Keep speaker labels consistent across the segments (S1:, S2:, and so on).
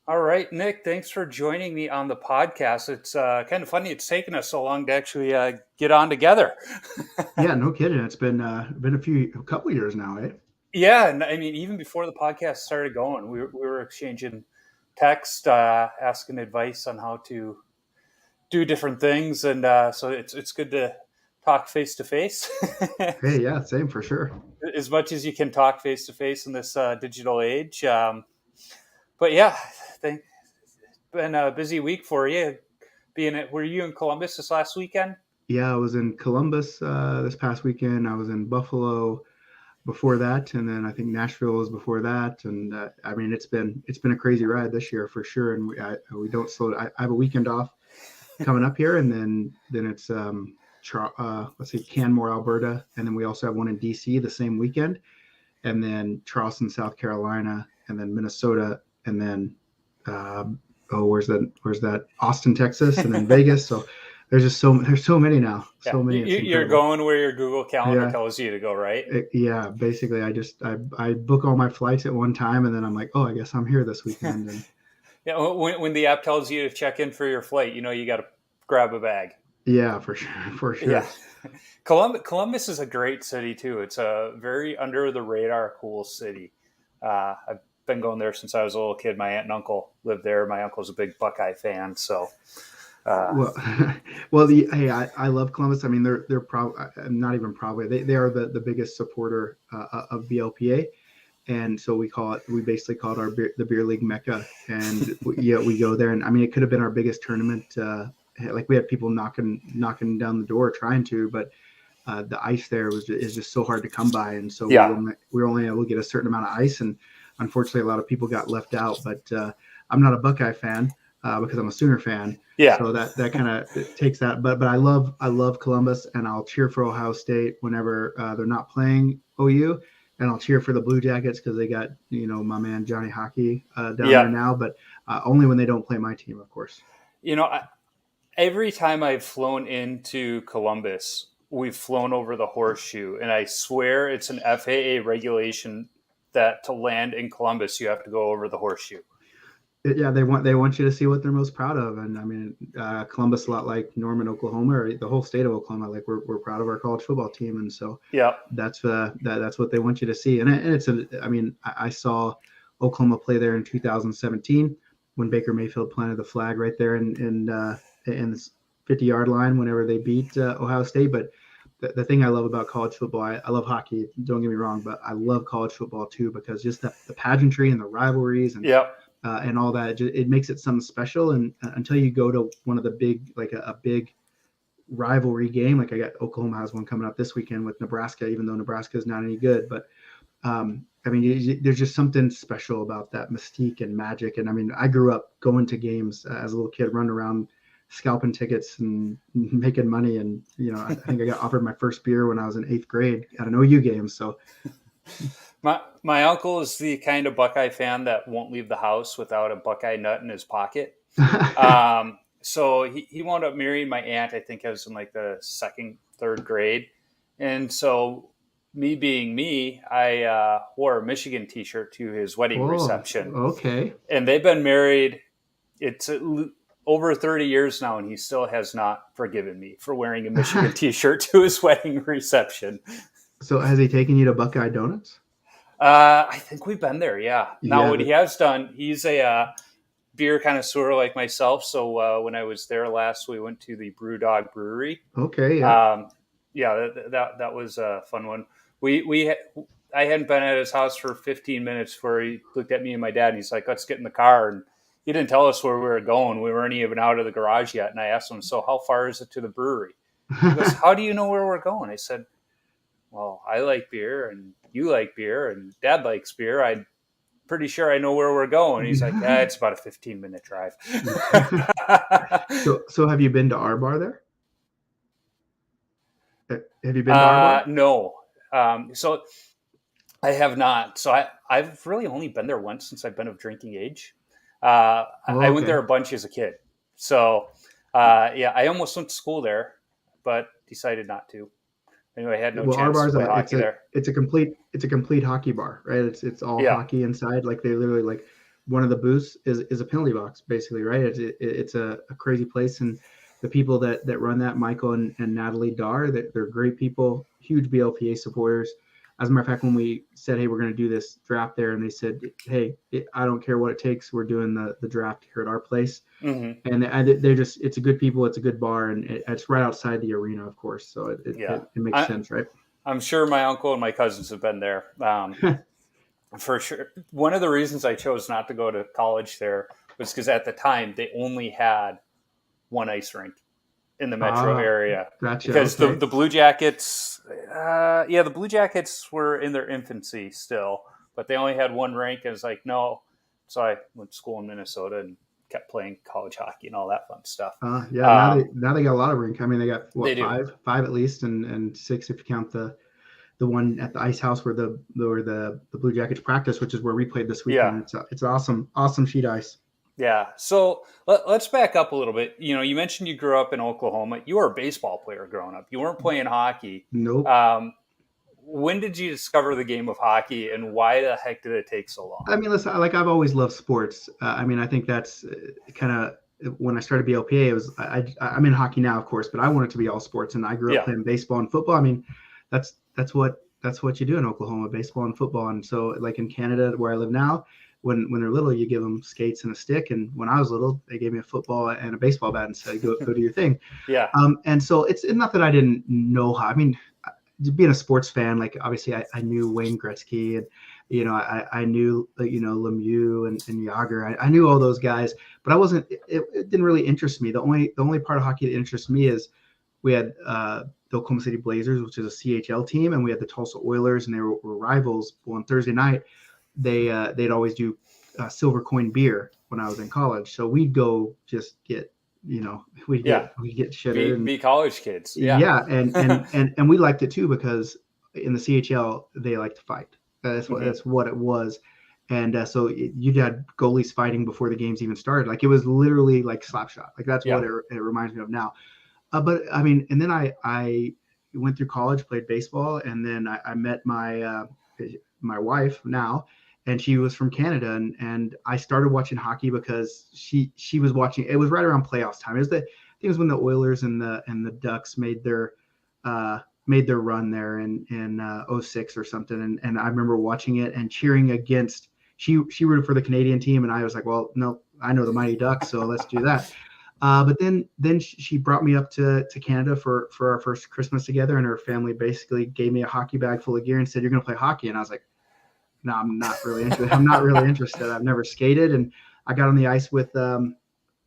S1: All right, Nick, thanks for joining me on the podcast. It's kind of funny. It's taken us so long to actually get on together.
S2: Yeah, no kidding. It's been a couple years now, eh?
S1: Yeah, and I mean, even before the podcast started going, we were exchanging text, asking advice on how to do different things, and so it's good to talk face to face,
S2: Hey, yeah, same for sure.
S1: as much as you can talk face to face in this digital age. But yeah, think been a busy week for you. Were you in Columbus this last weekend?
S2: Yeah, I was in Columbus this past weekend. I was in Buffalo before that, and then I think Nashville was before that. And I mean, it's been a crazy ride this year for sure. And we don't slow. I have a weekend off coming up here, and then it's let's see, Canmore, Alberta, and then we also have one in DC the same weekend, and then Charleston, South Carolina, and then Minnesota, and then uh, where's that Austin, Texas, and then Vegas. So there's so many now,
S1: Yeah,
S2: so many. It's
S1: you're
S2: incredible.
S1: going where your Google Calendar
S2: Yeah,
S1: tells you to go, right?
S2: yeah. Basically, I book all my flights at one time, and then I'm like, oh, I guess I'm here this weekend, and
S1: Yeah, when the app tells you to check in for your flight, you got to grab a bag.
S2: yeah, for sure, for
S1: Yeah,
S2: sure.
S1: Columbus is a great city too. It's a very under the radar cool city. I've been going there since I was a little kid. My aunt and uncle lived there. My uncle's a big Buckeye fan, so uh,
S2: Well, hey, I love Columbus. I mean, they're probably not even probably they are the biggest supporter of BLPA, and so we basically call it the beer league mecca, and yeah, we go there, and I mean, it could have been our biggest tournament. Like we had people knocking down the door trying to, but the ice there is just so hard to come by, and so
S1: yeah,
S2: we were only able to get a certain amount of ice, and unfortunately, a lot of people got left out. But I'm not a Buckeye fan because I'm a Sooner fan,
S1: yeah.
S2: so that kind of takes that. But I love Columbus, and I'll cheer for Ohio State whenever they're not playing OU, and I'll cheer for the Blue Jackets because they got my man Johnny Hockey down
S1: Yeah.
S2: there now, but only when they don't play my team, of course.
S1: You know, every time I've flown into Columbus, we've flown over the horseshoe, and I swear it's an FAA regulation that to land in Columbus, you have to go over the horseshoe.
S2: Yeah, they want you to see what they're most proud of, and I mean, Columbus, a lot like Norman, Oklahoma, or the whole state of Oklahoma. Like we're proud of our college football team, and so
S1: Yeah.
S2: that's what they want you to see. And it's I mean, I saw Oklahoma play there in 2017 when Baker Mayfield planted the flag right there in the 50-yard line whenever they beat Ohio State. But the thing I love about college football, I love hockey. Don't get me wrong, but I love college football too because just the pageantry and the rivalries
S1: Yeah.
S2: and all that. It makes it something special. And until you go to one of the big, like a big rivalry game, like I got Oklahoma has one coming up this weekend with Nebraska, even though Nebraska is not any good. But I mean, there's just something special about that mystique and magic. And I mean, I grew up going to games as a little kid, running around scalping tickets and making money. And I think I got offered my first beer when I was in eighth grade at an OU game. So
S1: My uncle is the kind of Buckeye fan that won't leave the house without a Buckeye nut in his pocket. So he wound up marrying my aunt. I think I was in like the second, third grade, and so me being me, I wore a Michigan T-shirt to his wedding
S2: oh,
S1: reception,
S2: okay.
S1: and they've been married. It's over 30 years now, and he still has not forgiven me for wearing a Michigan T-shirt to his wedding reception.
S2: So has he taken you to Buckeye Donuts?
S1: I think we've been there. Yeah. Now,
S2: Yeah.
S1: what he has done, he's a beer connoisseur like myself. So when I was there last, we went to the Brewdog Brewery.
S2: Okay. Yeah.
S1: Um, yeah, that was a fun one. We I hadn't been at his house for 15 minutes before he looked at me and my dad, and he's like, "Let's get in the car." And he didn't tell us where we were going. We weren't even out of the garage yet. And I asked him, "So how far is it to the brewery?" He goes, "How do you know where we're going?" I said, "Well, I like beer, and you like beer, and Dad likes beer. I'm pretty sure I know where we're going." He's like, "Yeah, it's about a 15-minute drive."
S2: So have you been to our bar there? Have you been to our bar?
S1: No. So I have not. So I've really only been there once since I've been of drinking age.
S2: Oh,
S1: I went there
S2: okay.
S1: a bunch as a kid. So yeah, I almost went to school there, but decided not to. Anyway, I had no
S2: Well, our
S1: chance to
S2: bar's
S1: play
S2: a
S1: hockey there.
S2: it's a complete hockey bar, right? It's all
S1: Yeah.
S2: hockey inside. Like they literally like one of the booths is a penalty box, basically, right? It's a crazy place, and the people that run that, Michael and Natalie Dar, they're great people, huge BLPA supporters. As a matter of fact, when we said, hey, we're going to do this draft there, and they said, hey, I don't care what it takes, we're doing the draft here at our place.
S1: Mm-hmm.
S2: And they're just, it's a good people, it's a good bar, and it's right outside the arena, of course, so
S1: Yeah.
S2: it makes sense, right?
S1: I'm sure my uncle and my cousins have been there. For sure. One of the reasons I chose not to go to college there was because at the time they only had one ice rink in the metro
S2: Ah,
S1: area.
S2: gotcha.
S1: Because
S2: Okay.
S1: the Blue Jackets, the Blue Jackets were in their infancy still, but they only had one rink. And it's like, no. So I went to school in Minnesota and kept playing college hockey and all that fun stuff.
S2: Yeah, now they got a lot of rink. I mean, they got
S1: They
S2: what,
S1: do.
S2: five at least, and six if you count the one at the ice house where the Blue Jackets practice, which is where we played this
S1: Yeah.
S2: weekend. It's awesome sheet ice.
S1: Yeah. So let's back up a little bit. You mentioned you grew up in Oklahoma. You were a baseball player growing up. You weren't playing hockey.
S2: Nope.
S1: When did you discover the game of hockey, and why the heck did it take so long?
S2: I mean, listen, like I've always loved sports. I mean, I think that's kind of when I started BLPA. It was I'm in hockey now, of course, but I wanted to be all sports, and I grew up
S1: Yeah.
S2: playing baseball and football. I mean, that's what you do in Oklahoma, baseball and football. And so, like in Canada, where I live now, when they're little, you give them skates and a stick. And when I was little, they gave me a football and a baseball bat and said, go do your thing.
S1: Yeah.
S2: And so it's not that I didn't know how. I mean, being a sports fan, like obviously I knew Wayne Gretzky, and I knew Lemieux and Yager. I knew all those guys, but I wasn't. It didn't really interest me. The only part of hockey that interests me is we had the Oklahoma City Blazers, which is a CHL team, and we had the Tulsa Oilers, and they were rivals. Well, on Thursday night, they'd always do silver coin beer when I was in college, so we'd go just get we get shitted
S1: be college kids.
S2: yeah, and we liked it too because in the CHL they like to fight. That's what it was. And so you had goalies fighting before the games even started. Like it was literally like slapshot. Like that's what it reminds me of now. But I mean, and then I went through college, played baseball, and then I met my wife now, and she was from Canada, and I started watching hockey because she was watching. It was right around playoffs time. I think it was when the Oilers and the Ducks made their run there in 06 or something, and I remember watching it and cheering against. She rooted for the Canadian team, and I was like, well, no, I know the Mighty Ducks, so let's do that. But then she brought me up to Canada for our first Christmas together, and her family basically gave me a hockey bag full of gear and said, "You're going to play hockey." And I was like, "No, I'm not really interested. I'm not really interested. I've never skated." And I got on the ice with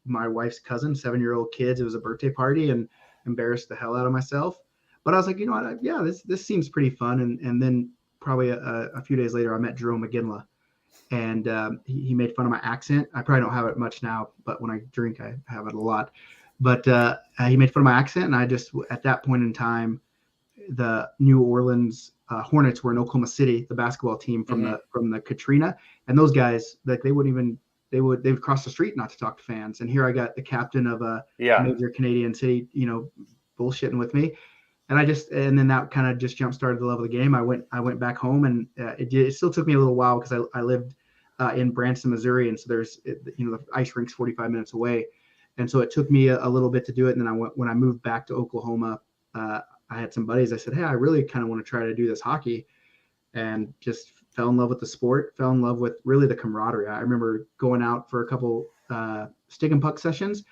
S2: my wife's cousin, 7-year-old kids. It was a birthday party, and embarrassed the hell out of myself. But I was like, you know what? Yeah, this seems pretty fun. And then probably a few days later, I met Jerome McGinley. And he made fun of my accent. I probably don't have it much now, but when I drink, I have it a lot. But he made fun of my accent, and I just, at that point in time, the New Orleans Hornets were in Oklahoma City, the basketball team from the Katrina, and those guys, like they would cross the street not to talk to fans. And here I got the captain of a major Canadian city, bullshitting with me. And then that kind of just jump started the love of the game. I went back home, and it still took me a little while because I lived in Branson, Missouri, and so the ice rink's 45 minutes away, and so it took me a little bit to do it. And then when I moved back to Oklahoma, I had some buddies. I said, hey, I really kind of want to try to do this hockey, and just fell in love with the sport. Fell in love with really the camaraderie. I remember going out for a couple stick and puck sessions.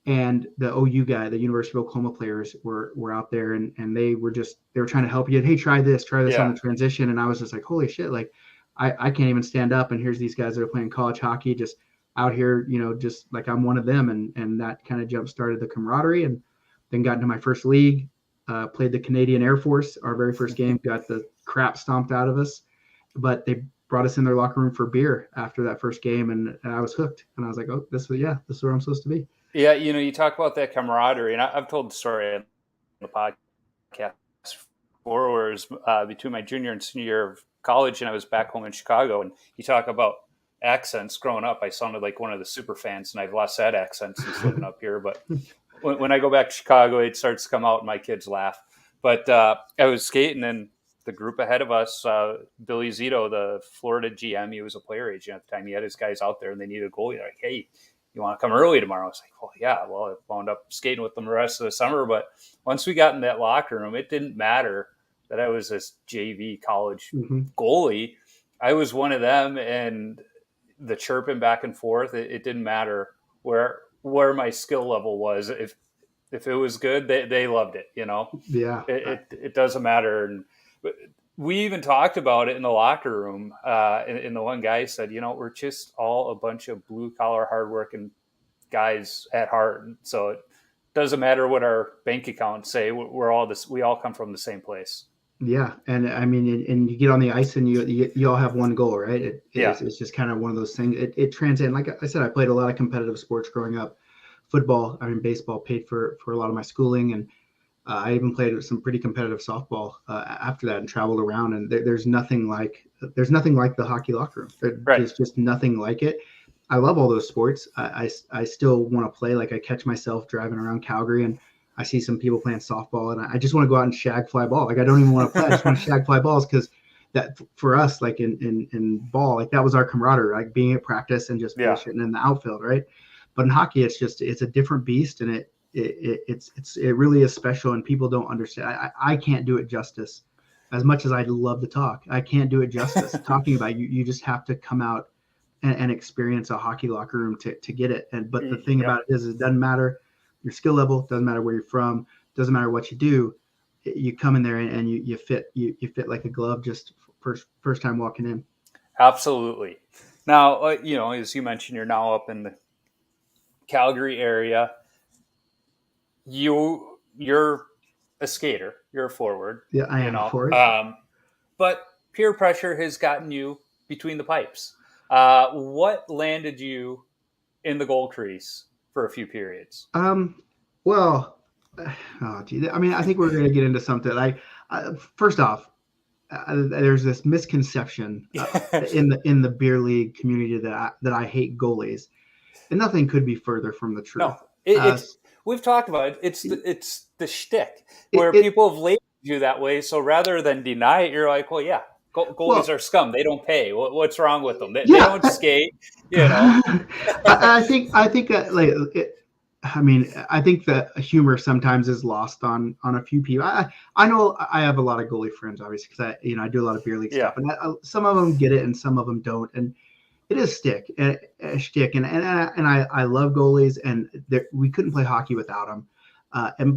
S2: And the OU guy, the University of Oklahoma players were out there, and they were trying to help you. Hey, try this on the transition. And I was just like, holy shit, like I can't even stand up. And here's these guys that are playing college hockey just out here, just like I'm one of them. And that kind of jump started the camaraderie, and then got into my first league, played the Canadian Air Force. Our very first game, got the crap stomped out of us, but they brought us in their locker room for beer after that first game. And I was hooked, and I was like, oh, this is where I'm supposed to be.
S1: Yeah, you talk about that camaraderie, and I've told the story on the podcast before, where it was between my junior and senior year of college, and I was back home in Chicago, and you talk about accents. Growing up, I sounded like one of the super fans, and I've lost that accent since living up here. But when I go back to Chicago, it starts to come out, and my kids laugh. But I was skating, and the group ahead of us, Billy Zito, the Florida GM, he was a player agent at the time. He had his guys out there, and they needed a goalie. They're like, hey, you want to come early tomorrow? I was like, well, yeah. Well, I wound up skating with them the rest of the summer. But once we got in that locker room, it didn't matter that I was this JV college goalie. I was one of them, and the chirping back and forth, it didn't matter where my skill level was. If it was good, they loved it.
S2: Yeah.
S1: It doesn't matter. And we even talked about it in the locker room. And the one guy said, we're just all a bunch of blue collar, hardworking guys at heart. So it doesn't matter what our bank accounts say. We're all this. We all come from the same place.
S2: Yeah, and I mean, and you get on the ice and you all have one goal, right? It's just kind of one of those things. It transcends. Like I said, I played a lot of competitive sports growing up. Football, baseball paid for a lot of my schooling, and I even played some pretty competitive softball after that, and traveled around. And there's nothing like the hockey locker room. There's just nothing like it. I love all those sports. I still want to play. Like I catch myself driving around Calgary and I see some people playing softball, and I just want to go out and shag fly ball. Like I don't even want to play. I just want to shag fly balls, because that for us, like in ball, like that was our camaraderie, like being at practice and just bullshitting in the outfield, right? But in hockey, it's a different beast, and it really is special, and people don't understand. I can't do it justice. As much as I'd love to talk, I can't do it justice. Talking about you just have to come out and experience a hockey locker room to get it. But the thing about it is, it doesn't matter your skill level, doesn't matter where you're from, doesn't matter what you do. You come in there and you fit like a glove just first time walking in.
S1: Absolutely. Now, as you mentioned, you're now up in the Calgary area. You're a skater. You're a forward.
S2: Yeah, I am a forward.
S1: But peer pressure has gotten you between the pipes. What landed you in the goal crease for a few periods?
S2: Well, I I think we're going to get into something. First off, there's this misconception in the beer league community that I hate goalies, and nothing could be further from the truth.
S1: No, we've talked about it. It's the shtick where people have labeled you that way. So rather than deny it, you're like, well, yeah. Goalies are scum. They don't pay. What's wrong with them? They don't skate.
S2: I think that I think that humor sometimes is lost on a few people. I know I have a lot of goalie friends, obviously, because I do a lot of beer league stuff, and some of them get it and some of them don't, and it is shtick, and I love goalies, and we couldn't play hockey without them.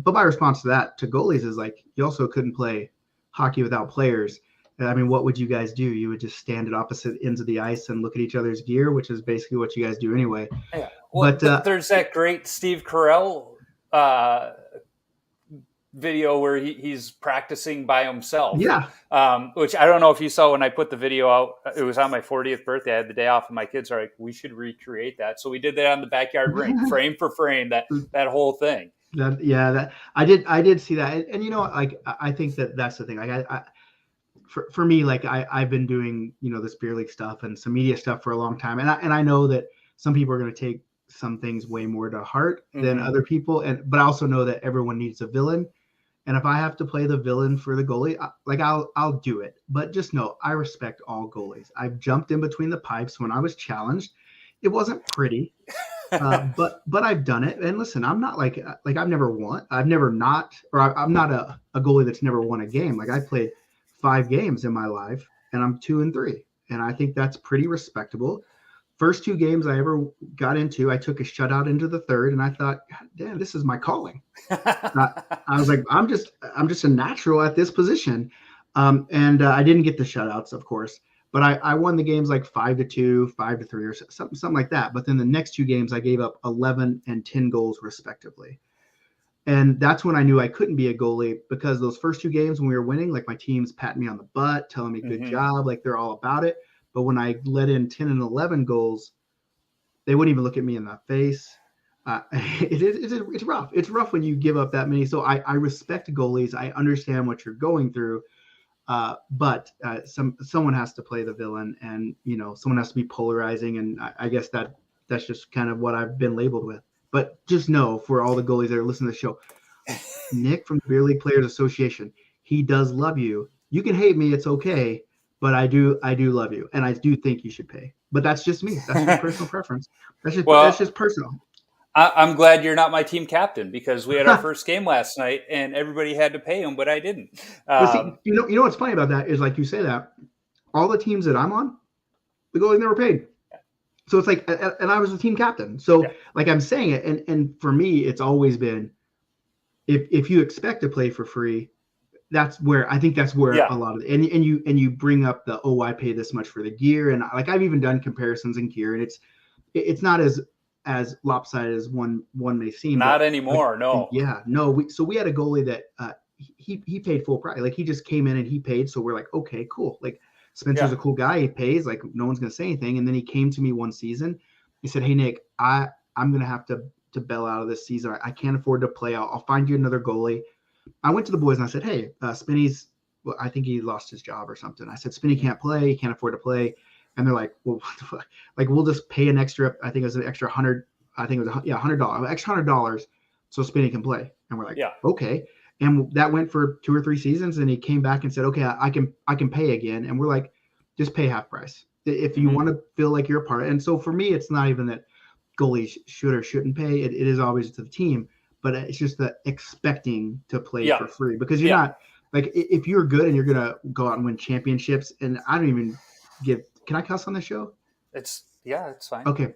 S2: But my response to goalies is like, you also couldn't play hockey without players. What would you guys do? You would just stand at opposite ends of the ice and look at each other's gear, which is basically what you guys do anyway.
S1: Yeah. Well, but there's that great Steve Carell video where he's practicing by himself.
S2: Yeah.
S1: Which I don't know if you saw when I put the video out. It was on my 40th birthday. I had the day off, and my kids are like, we should recreate that. So we did that on the backyard rink, frame for frame, that whole thing.
S2: I did see that. And I think that's the thing. Like for me, like I've been doing, this beer league stuff and some media stuff for a long time. And I know that some people are going to take some things way more to heart than other people. But I also know that everyone needs a villain. And if I have to play the villain for the goalie, I'll do it. But just know, I respect all goalies. I've jumped in between the pipes when I was challenged. It wasn't pretty, but I've done it. And listen, I'm not like I've never won. I'm not a goalie that's never won a game. Like I played 5 games in my life, and I'm 2-3, and I think that's pretty respectable. First 2 games I ever got into, I took a shutout into the third, and I thought, God damn, this is my calling. I was like, I'm just a natural at this position, and I didn't get the shutouts, of course, but I won the games like 5-2, 5-3, or something like that. But then the next 2 games, I gave up 11 and 10 goals respectively. And that's when I knew I couldn't be a goalie, because those first 2 games when we were winning, like my team's patting me on the butt, telling me good job, like they're all about it. But when I let in 10 and 11 goals, they wouldn't even look at me in the face. It's rough. It's rough when you give up that many. So I respect goalies. I understand what you're going through. But someone has to play the villain, and someone has to be polarizing. And I guess that's just kind of what I've been labeled with. But just know, for all the goalies that are listening to the show, Nick from the Beer League Players Association, he does love you. you can hate me, it's okay, but I do love you, and I do think you should pay. But that's just me. That's just personal preference. That's
S1: Well,
S2: just personal.
S1: I'm glad you're not my team captain because we had our first game last night and everybody had to pay him, but I didn't.
S2: But see, you know what's funny about that is like you say that all the teams that I'm on, the goalies never paid. So it's like, and I was the team captain. So
S1: Yeah,
S2: like I'm saying it, and for me, it's always been if you expect to play for free, that's where I think that's where
S1: yeah,
S2: a lot of and you bring up the I pay this much for the gear, and like I've even done comparisons in gear, and it's not as lopsided as one may seem,
S1: not
S2: but like
S1: anymore. No.
S2: yeah, no, we had a goalie that he paid full price, like he just came in and he paid, so we're like okay, cool, like Spencer's
S1: Yeah.
S2: a cool guy, he pays, like no one's gonna say anything, and then he came to me one season, he said, hey Nick, I'm gonna have to bail out of this season, I can't afford to play, I'll find you another goalie. I went to the boys and I said, hey, Spinny's, well, I think he lost his job or something. I said, Spinny can't play. He can't afford to play. And they're like, well, what the fuck? Like, we'll just pay an extra, I think it was an extra 100, I think it was, yeah, $100, extra $100 so Spinny can play. And we're like,
S1: Yeah.
S2: okay. And that went for 2 or 3 seasons. And he came back and said, okay, I can pay again. And we're like, just pay half price. If you want to feel like you're a part of it. And so for me, it's not even that goalies should or shouldn't pay. It is always to the team, but it's just the expecting to play
S1: Yeah.
S2: for free because you're
S1: Yeah.
S2: not like if you're good and you're gonna go out and win championships. And I don't even give. Can I cuss on the show?
S1: It's fine.
S2: Okay,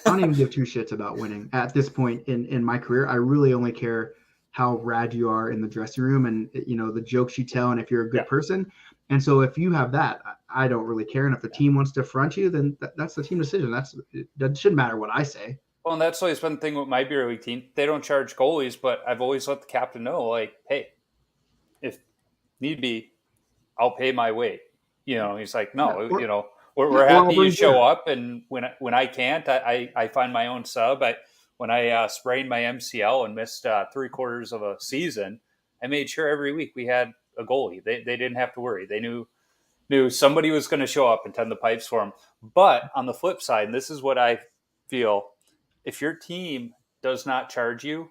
S2: I don't even give 2 shits about winning at this point in my career. I really only care how rad you are in the dressing room and the jokes you tell and if you're a good
S1: Yeah.
S2: person. And so if you have that, I don't really care. And if the team wants to front you, then that's the team decision. That shouldn't matter what I say.
S1: Well, and that's always been the thing with my beer league team. They don't charge goalies, but I've always let the captain know, like, hey, if need be, I'll pay my way. He's like,
S2: Yeah,
S1: no,
S2: or
S1: we're
S2: or I'll
S1: happy you
S2: bring
S1: show
S2: beer.
S1: up, and when I can't, I find my own sub. When I sprained my MCL and missed 3/4 of a season, I made sure every week we had a goalie. They didn't have to worry. They knew somebody was going to show up and tend the pipes for them. But on the flip side, and this is what I feel, if your team does not charge you,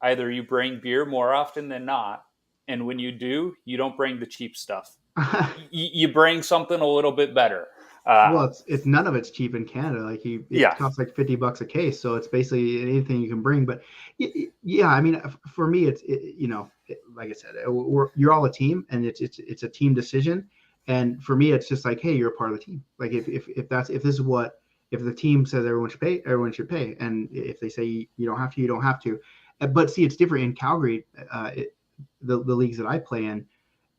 S1: either you bring beer more often than not, and when you do, you don't bring the cheap stuff. You bring something a little bit better.
S2: Well, it's none of it's cheap in Canada. Like it
S1: Yeah,
S2: costs like $50 a case, so it's basically anything you can bring. But yeah, I mean, for me, like I said, you're all a team, and it's a team decision. And for me, it's just like, hey, you're a part of the team. Like if this is what if the team says everyone should pay, everyone should pay. And if they say you don't have to, you don't have to. But see, it's different in Calgary. The leagues that I play in,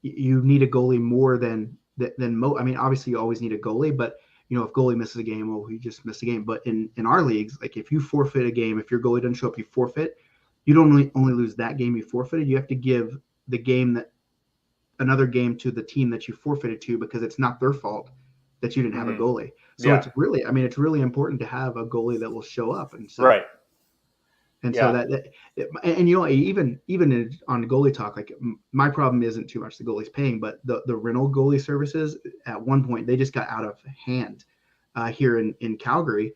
S2: you need a goalie more than I mean, obviously you always need a goalie, but if goalie misses a game, well, he just missed a game. But in our leagues, like if you forfeit a game, if your goalie doesn't show up, you forfeit. You don't only lose that game you forfeited. You have to give the game that another game to the team that you forfeited to because it's not their fault that you didn't have a goalie. So
S1: yeah,
S2: it's really important to have a goalie that will show up and sub.
S1: right,
S2: And so
S1: yeah,
S2: even on goalie talk, like my problem isn't too much the goalie's paying, but the rental goalie services at one point they just got out of hand here in Calgary.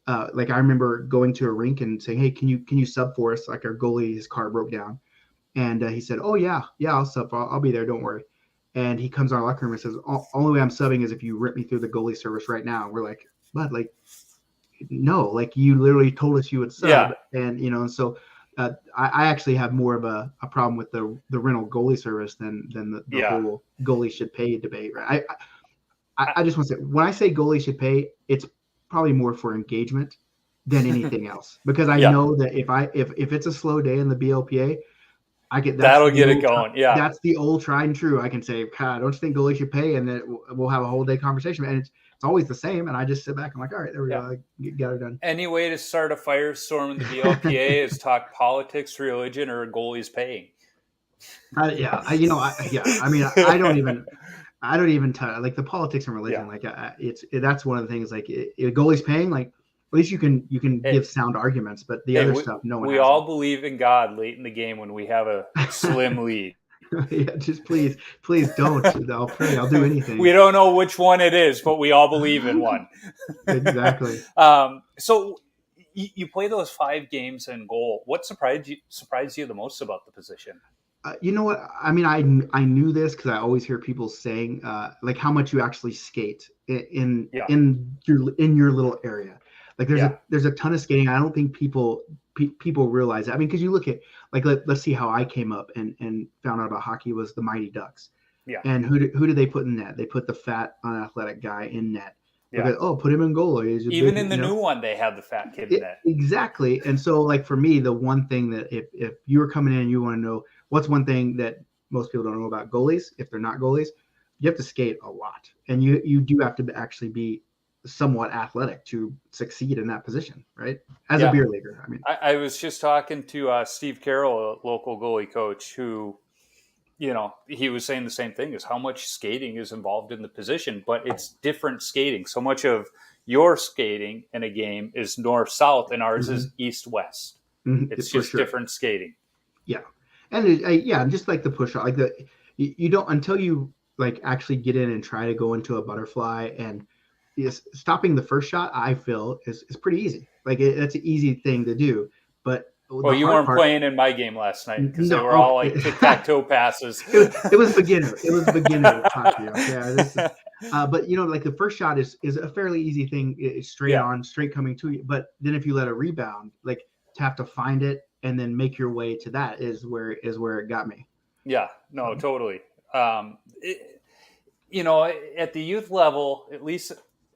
S2: Like I remember going to a rink and saying, "Hey, can you sub for us?" Like our goalie, his car broke down, and he said, "Oh yeah, I'll sub. I'll be there. Don't worry." And he comes in our locker room and says, "Only way I'm subbing is if you rip me through the goalie service right now." And we're like, "Bud, like." No, like you literally told us you would
S1: yeah,
S2: sub, and so I actually have more of a problem with the rental goalie service than the
S1: yeah.
S2: whole goalie should pay debate. Right? I just want to say when I say goalie should pay, it's probably more for engagement than anything else because I
S1: Yeah,
S2: know that if it's a slow day in the BLPA, I get
S1: that'll get it going. Yeah,
S2: that's the old tried and true. I can say, God, don't you think goalie should pay? And then we'll have a whole day conversation. And it's always the same. And I just sit back. I'm like, all right, there we
S1: yeah.
S2: go. I got it done.
S1: Any way to start a firestorm in the BLPA is talk politics, religion, or goalies paying.
S2: Yeah. I mean, I don't even like the politics and
S1: Yeah.
S2: religion. Like that's one of the things. Like if goalie's paying, like at least you can
S1: Hey,
S2: give sound arguments. But the
S1: hey,
S2: other
S1: we,
S2: stuff, no one
S1: we
S2: has
S1: all believe in God late in the game when we have a slim lead.
S2: Yeah, just please don't. I'll pray. I'll do anything.
S1: We don't know which one it is, but we all believe in one.
S2: Exactly.
S1: So you play those 5 games in goal. What surprised you the most about the position?
S2: You know what? I mean, I knew this because I always hear people saying like how much you actually skate
S1: Yeah,
S2: in your little area. Like
S1: yeah,
S2: there's a ton of skating. I don't think people realize that. I mean, because you look at like let's see how I came up and found out about hockey was the Mighty Ducks.
S1: yeah,
S2: And who did they put in net? They put the fat, unathletic guy in net
S1: yeah.
S2: because put him in goal. He's a
S1: Even
S2: big,
S1: in the new one, they have the fat kid in that.
S2: exactly. And so, like for me, the one thing that if you were coming in and you want to know what's one thing that most people don't know about goalies, if they're not goalies, you have to skate a lot, and you do have to actually be somewhat athletic to succeed in that position, right? As a
S1: Yeah,
S2: beer leaguer, I mean.
S1: I was just talking to Steve Carroll, a local goalie coach, who he was saying the same thing: is how much skating is involved in the position, but it's different skating. So much of your skating in a game is north south, and ours
S2: Mm-hmm.
S1: is east west.
S2: Mm-hmm,
S1: It's
S2: for
S1: just
S2: sure.
S1: different skating.
S2: Yeah, and yeah, and just like the push out, like you don't until you like actually get in and try to go into a butterfly and stopping the first shot. I feel is pretty easy. Like that's an easy thing to do, but
S1: Well,
S2: the
S1: you
S2: hard
S1: weren't
S2: part.
S1: playing in my game last night because they
S2: No,
S1: were all
S2: okay.
S1: like tic tac toe passes.
S2: It was beginner. It was beginner hockey. Okay, this is. But like the first shot is a fairly easy thing. It's straight
S1: Yeah,
S2: on, straight coming to you. But then if you let a rebound, like to have to find it and then make your way to that is where it got me.
S1: yeah, no,
S2: So.
S1: totally. It, at the youth level, at least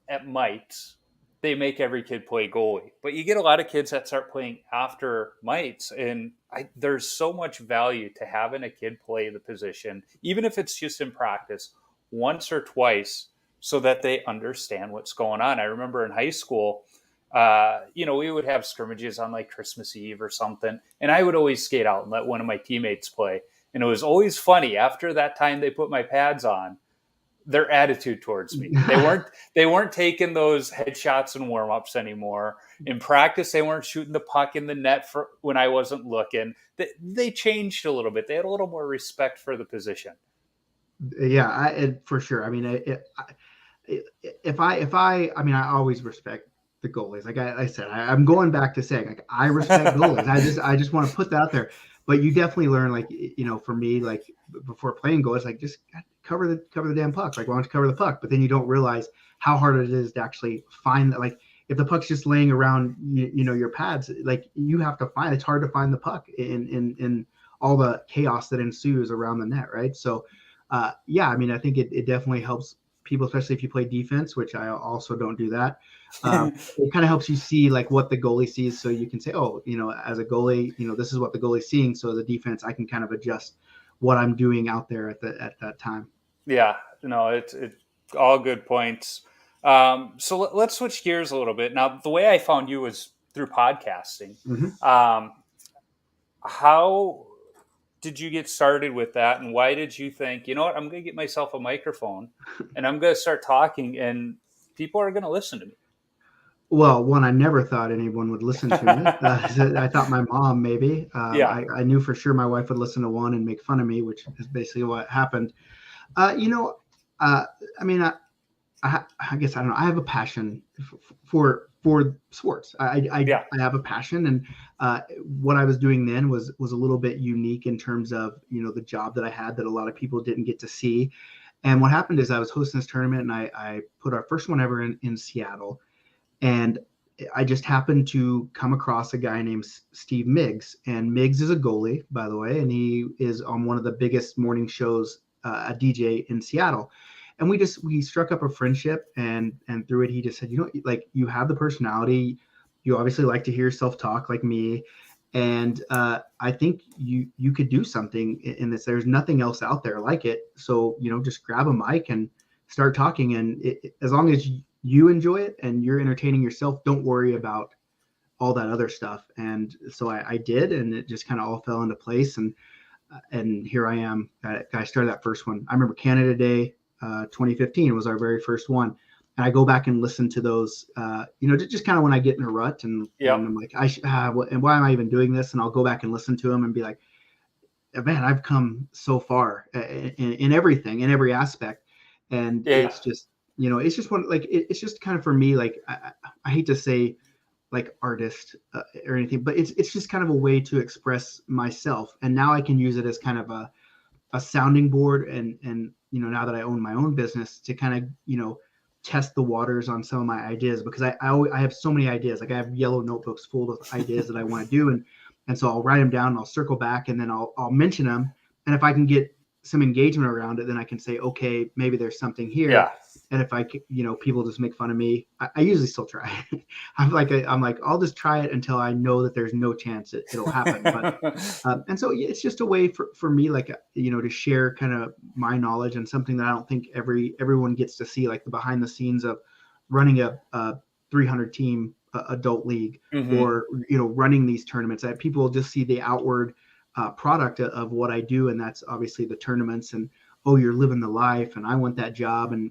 S1: at mites, they make every kid play goalie. But you get a lot of kids that start playing after mites, and there's so much value to having a kid play the position, even if it's just in practice, once or twice, so that they understand what's going on. I remember in high school, we would have scrimmages on like Christmas Eve or something, and I would always skate out and let one of my teammates play. And it was always funny after that time they put my pads on, their attitude towards me. They weren't taking those headshots and warm ups anymore. In practice, they weren't shooting the puck in the net for when I wasn't looking. They changed a little bit. They had a little more respect for the position.
S2: Yeah, for sure. I mean, I mean, I always respect the goalies. Like I said, I'm going back to saying, like, I respect goalies. I just want to put that out there. But you definitely learn, like, for me, like before playing goalies, like just cover the damn puck. Like, why don't you cover the puck? But then you don't realize how hard it is to actually find that. Like, if the puck's just laying around, your pads, like you have to find. It's hard to find the puck in all the chaos that ensues around the net, right? So yeah, I mean, I think it definitely helps people, especially if you play defense, which I also don't do that. It kind of helps you see like what the goalie sees, so you can say, oh, as a goalie, this is what the goalie's seeing. So the defense, I can kind of adjust what I'm doing out there at that time.
S1: Yeah, no, it's all good points. So let's switch gears a little bit. Now, the way I found you was through podcasting.
S2: Mm-hmm.
S1: Um, how did you get started with that, and why did you think, I'm going to get myself a microphone and I'm going to start talking, and people are going to listen to me?
S2: Well, one, I never thought anyone would listen to me. I thought my mom maybe.
S1: Yeah,
S2: I knew for sure my wife would listen to one and make fun of me, which is basically what happened. Uh, you know, I mean, I guess I don't know. I have a passion for sports.
S1: yeah,
S2: I have a passion, and what I was doing then was a little bit unique in terms of the job that I had that a lot of people didn't get to see. And what happened is I was hosting this tournament, and I put our first one ever in Seattle, and I just happened to come across a guy named Steve Miggs, and Miggs is a goalie, by the way, and he is on one of the biggest morning shows, a DJ in Seattle. And we struck up a friendship, and through it, he just said, like you have the personality, you obviously like to hear yourself talk like me, and I think you could do something in this. There's nothing else out there like it, so just grab a mic and start talking, and as long as you enjoy it and you're entertaining yourself, don't worry about all that other stuff. And so I did, and it just kind of all fell into place. And here I am. I started that first one. I remember Canada Day, 2015 was our very first one. And I go back and listen to those, just kind of when I get in a rut and
S1: yeah,
S2: I'm like, and why am I even doing this? And I'll go back and listen to them and be like, man, I've come so far in everything, in every aspect. And
S1: yeah,
S2: it's just, it's just one, like, it's just kind of for me, like, I hate to say like artist or anything, but it's just kind of a way to express myself. And now I can use it as kind of a sounding board, and now that I own my own business, to kind of test the waters on some of my ideas, because I have so many ideas. Like I have yellow notebooks full of ideas that I want to do, and so I'll write them down and I'll circle back, and then I'll mention them, and if I can get some engagement around it, then I can say, okay, maybe there's something here.
S1: Yeah.
S2: And if people just make fun of me, I usually still try. I'm like, I'll just try it until I know that there's no chance it'll happen. But and so it's just a way for me, like, to share kind of my knowledge, and something that I don't think everyone gets to see, like the behind the scenes of running a 300 team adult league,
S1: Hmm.
S2: or running these tournaments. That people just see the outward product of what I do, and that's obviously the tournaments. And oh, you're living the life, and I want that job. And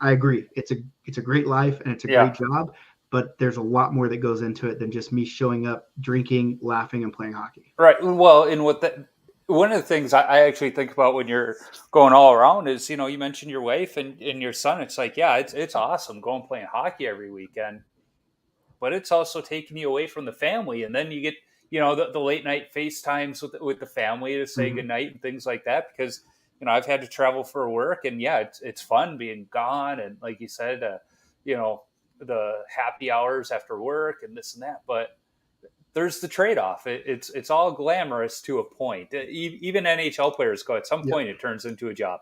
S2: I agree, it's a great life and it's a
S1: Yeah.
S2: great job, but there's a lot more that goes into it than just me showing up, drinking, laughing, and playing hockey.
S1: Right. Well, and what that one of the things I actually think about when you're going all around is, you mentioned your wife and your son. It's like, yeah, it's awesome going playing hockey every weekend, but it's also taking you away from the family. And then you get, the late night FaceTimes with the family to say
S2: Mm-hmm.
S1: goodnight and things like that. Because, I've had to travel for work, and yeah, it's fun being gone. And like you said, you know, the happy hours after work and this and that. But there's the trade off. It's all glamorous to a point. Even NHL players go, at some
S2: Yep.
S1: point, it turns into a job.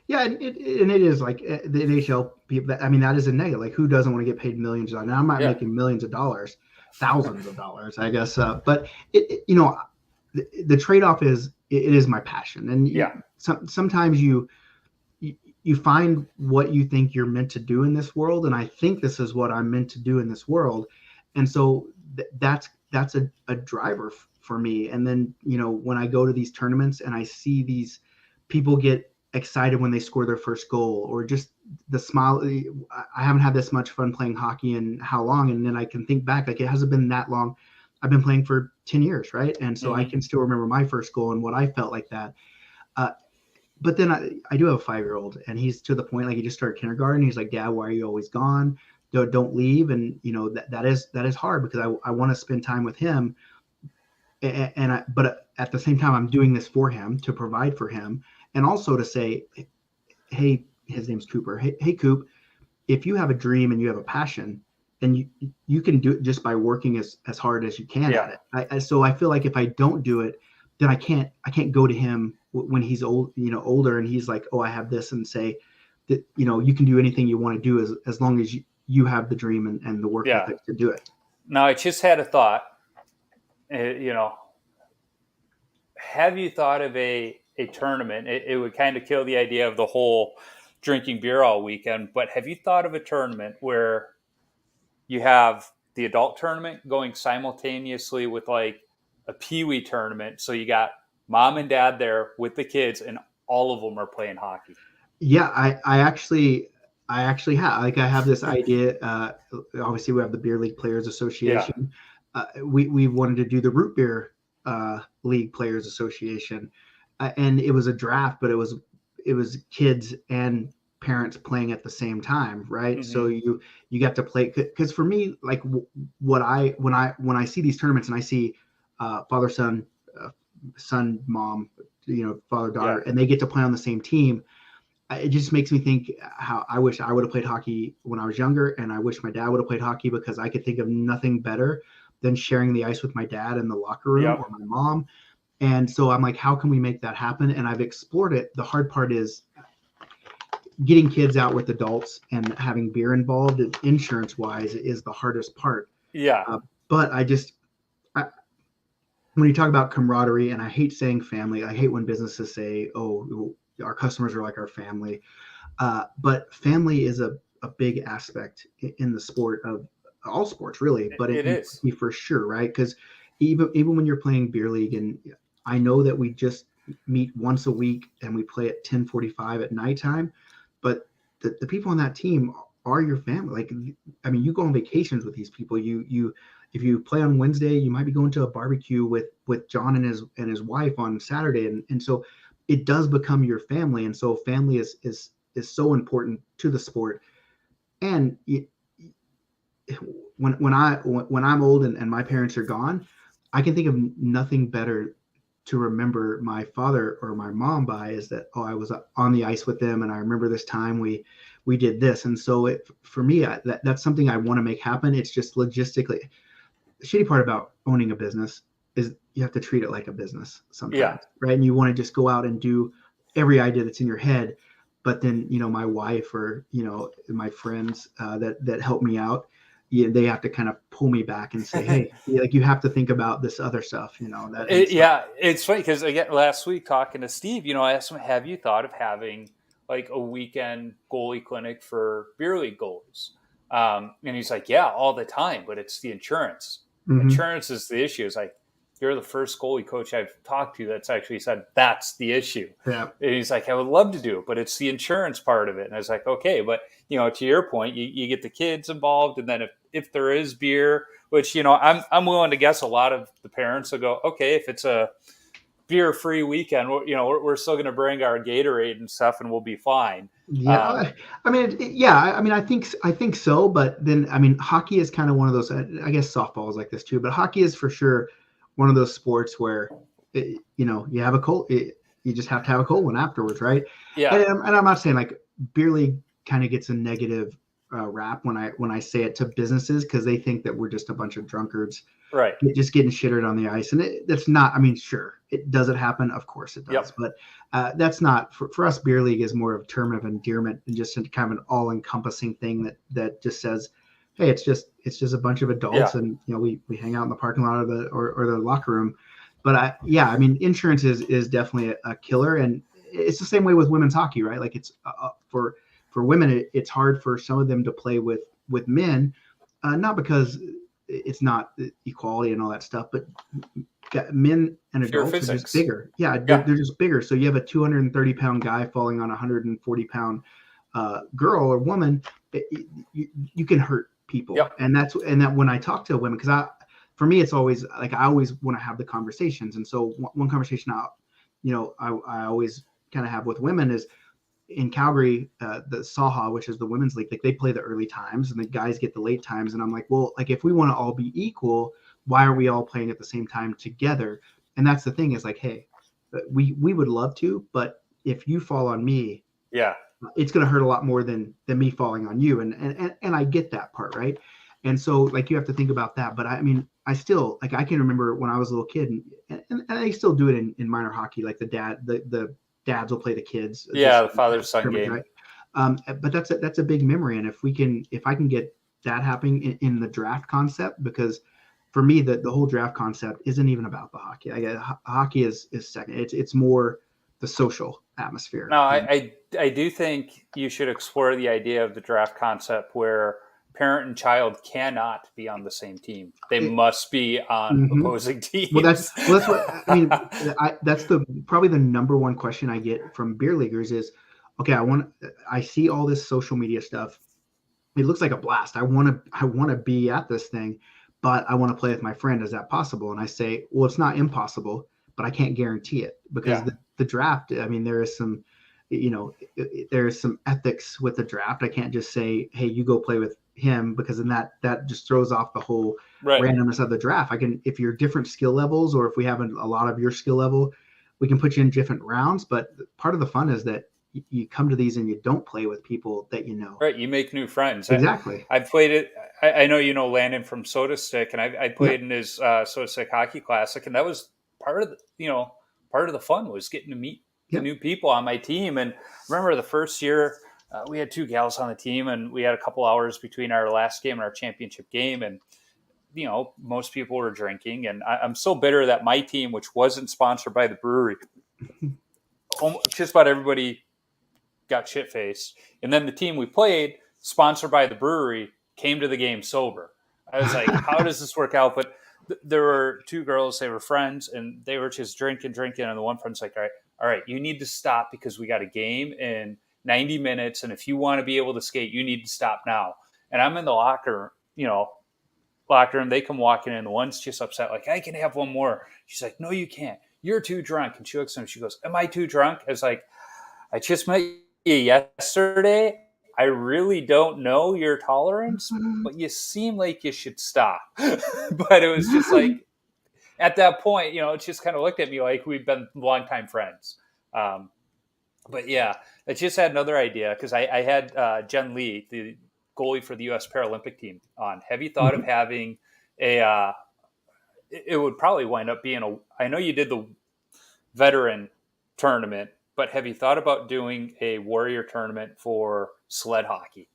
S2: Yeah, and it is like the NHL people. I mean, that is a negative. Like, who doesn't want to get paid millions of dollars? Now, I'm not
S1: Yeah.
S2: making millions of dollars, thousands of dollars, I guess. But the trade off is it is my passion, and
S1: Yeah.
S2: sometimes you find what you think you're meant to do in this world, and I think this is what I'm meant to do in this world. And so that's a driver for me. And then when I go to these tournaments and I see these people get excited when they score their first goal, or just the smile. I haven't had this much fun playing hockey in how long, and then I can think back, like, it hasn't been that long. I've been playing for 10 years, right? And so I
S1: Hmm.
S2: can still remember my first goal and what I felt like that. uh, but then I do have a 5-year-old, and he's to the point, like, he just started kindergarten. He's like, Dad, why are you always gone? Don't leave. And that is hard, because I want to spend time with him. But at the same time, I'm doing this for him, to provide for him, and also to say, hey, his name's Cooper. Hey, Coop, if you have a dream and you have a passion, then you can do it just by working as hard as you can
S1: Yeah.
S2: at it. So I feel like if I don't do it, then I can't go to him when he's older, and he's like, oh, I have this, and say that you can do anything you want to do, as long as you have the dream and the work
S1: Yeah.
S2: ethic to do it.
S1: Now, I just had a thought. You know, have you thought of a tournament? It would kind of kill the idea of the whole drinking beer all weekend. But have you thought of a tournament where you have the adult tournament going simultaneously with like a peewee tournament? So you got mom and dad there with the kids, and all of them are playing hockey.
S2: Yeah, I actually have, like, I have this idea. Obviously, we have the Beer League Players
S1: Yeah.
S2: Association. We wanted to do the Root Beer League Players Association, and it was a draft, but it was kids and parents playing at the same time, right? So
S1: Hmm.
S2: you got to play, because for me, like, what I when I see these tournaments, and I see father uh, son mom, father
S1: Yeah.
S2: daughter, and they get to play on the same team. It just makes me think how I wish I would have played hockey when I was younger, and I wish my dad would have played hockey, because I could think of nothing better than sharing the ice with my dad in the locker room,
S1: Yep.
S2: or my mom. And so I'm like, how can we make that happen? And I've explored it. The hard part is getting kids out with adults, and having beer involved, and insurance wise, is the hardest part.
S1: Yeah.
S2: But when you talk about camaraderie, and I hate saying family, I hate when businesses say, oh, our customers are like our family. But family is a big aspect in the sport, of all sports, really, but
S1: It
S2: in
S1: is.
S2: hockey for sure, right? Because even when you're playing beer league, and I know that we just meet once a week and we play at 10:45 at nighttime, but the people on that team are your family. Like, I mean, you go on vacations with these people. You if you play on Wednesday, you might be going to a barbecue with John and his wife on Saturday, and so it does become your family. And so family is so important to the sport. And when I'm old and my parents are gone, I can think of nothing better to remember my father or my mom by is that, oh, I was on the ice with them and I remember this time we did this. And so for me, that's something I want to make happen. It's just logistically the shitty part about owning a business is you have to treat it like a business
S1: Yeah.
S2: sometimes, right? And you want to just go out and do every idea that's in your head. But then, my wife or, my friends that help me out, they have to kind of pull me back and say, hey, like you have to think about this other stuff, that. And so,
S1: Yeah, it's funny because again, last week talking to Steve, I asked him, "Have you thought of having like a weekend goalie clinic for beer league goalies?" And he's like, "Yeah, all the time, but it's the insurance.
S2: mm-hmm.
S1: Insurance is the issue." It's like you're the first goalie coach I've talked to that's actually said that's the issue.
S2: Yeah.
S1: And he's like, "I would love to do it, but it's the insurance part of it." And I was like, "Okay, but to your point, you get the kids involved, and then if there is beer." Which I'm willing to guess a lot of the parents will go, okay, if it's a beer-free weekend, we're still going to bring our Gatorade and stuff, and we'll be fine.
S2: Yeah, I mean, yeah, I mean, I think so, but then, I mean, hockey is kind of one of those. I guess softball is like this too, but hockey is for sure one of those sports where, you have a cold, you just have to have a cold one afterwards, right?
S1: Yeah,
S2: And I'm not saying like beer league kind of gets a negative rap when I say it to businesses because they think that we're just a bunch of drunkards
S1: right.
S2: just getting shittered on the ice. And that's not, I mean, sure, does it happen? Of course it does.
S1: Yep.
S2: But that's not, for us, beer league is more of a term of endearment and just kind of an all encompassing thing that just says, hey, it's just a bunch of adults
S1: Yeah.
S2: and, we hang out in the parking lot or the locker room. But I mean, insurance is definitely a killer. And it's the same way with women's hockey, right? Like it's for women, it's hard for some of them to play with men, not because it's not equality and all that stuff, but men and
S1: Pure
S2: adults are just
S1: physics.
S2: bigger. Yeah,
S1: Yeah.
S2: they're just bigger. So you have a 230-pound guy falling on a 140-pound girl or woman, you can hurt people.
S1: Yep.
S2: And that when I talk to women, because for me, it's always like I always want to have the conversations. And so one conversation I always kind of have with women is in Calgary, the Saha, which is the women's league, like they play the early times and the guys get the late times. And I'm like, well, like if we want to all be equal, why are we all playing at the same time together? And that's the thing is like, hey, we would love to, but if you fall on me,
S1: Yeah.
S2: it's going to hurt a lot more than me falling on you. And I get that part, right? And so like you have to think about that. But I mean, I still like I can remember when I was a little kid, and I still do it in minor hockey. Like the dads will play the kids.
S1: Yeah.
S2: Just
S1: The father-son
S2: scrimmage,
S1: game.
S2: right? But that's a big memory. And if I can get that happening in the draft concept, because for me the whole draft concept isn't even about the hockey. Hockey is second. It's more the social atmosphere.
S1: No, I do think you should explore the idea of the draft concept where parent and child cannot be on the same team. They
S2: It,
S1: must be on
S2: mm-hmm.
S1: opposing
S2: Well,
S1: teams.
S2: that's what I mean. That's probably the number one question I get from beer leaguers is, okay, I see all this social media stuff. It looks like a blast. I want to be at this thing, but I want to play with my friend. Is that possible? And I say, well, it's not impossible, but I can't guarantee it because
S1: Yeah.
S2: the draft. I mean, there is some, there is some ethics with the draft. I can't just say, hey, you go play with him because then that just throws off the whole
S1: Right.
S2: randomness of the draft. If you're different skill levels, or if we have a lot of your skill level, we can put you in different rounds. But part of the fun is that you come to these and you don't play with people that you know.
S1: Right. You make new friends.
S2: Exactly.
S1: I played it. I know Landon from Soda Stick, and I played
S2: Yep.
S1: in his Soda Stick Hockey Classic, and that was part of the fun was getting to meet the
S2: Yep.
S1: new people on my team. And remember the first year, we had two gals on the team, and we had a couple hours between our last game and our championship game, and most people were drinking, and I'm so bitter that my team, which wasn't sponsored by the brewery, just about everybody got shit faced. And then the team we played, sponsored by the brewery, came to the game sober. I was like, how does this work out? But there were two girls, they were friends, and they were just drinking. And the one friend's like, all right, you need to stop because we got a game in 90 minutes. And if you want to be able to skate, you need to stop now. And I'm in the locker room. They come walking in. The one's just upset, like, I can have one more. She's like, no, you can't. You're too drunk. And she looks at him. She goes, am I too drunk? I was like, I just met you yesterday, I really don't know your tolerance, but you seem like you should stop. But it was just like, at that point, it just kind of looked at me like we've been longtime friends. Um, but yeah, I just had another idea because I had Jen Lee, the goalie for the U.S. Paralympic team, on. Have you thought of having a? It would probably wind up being a. I know you did the veteran tournament, but have you thought about doing a warrior tournament for sled hockey?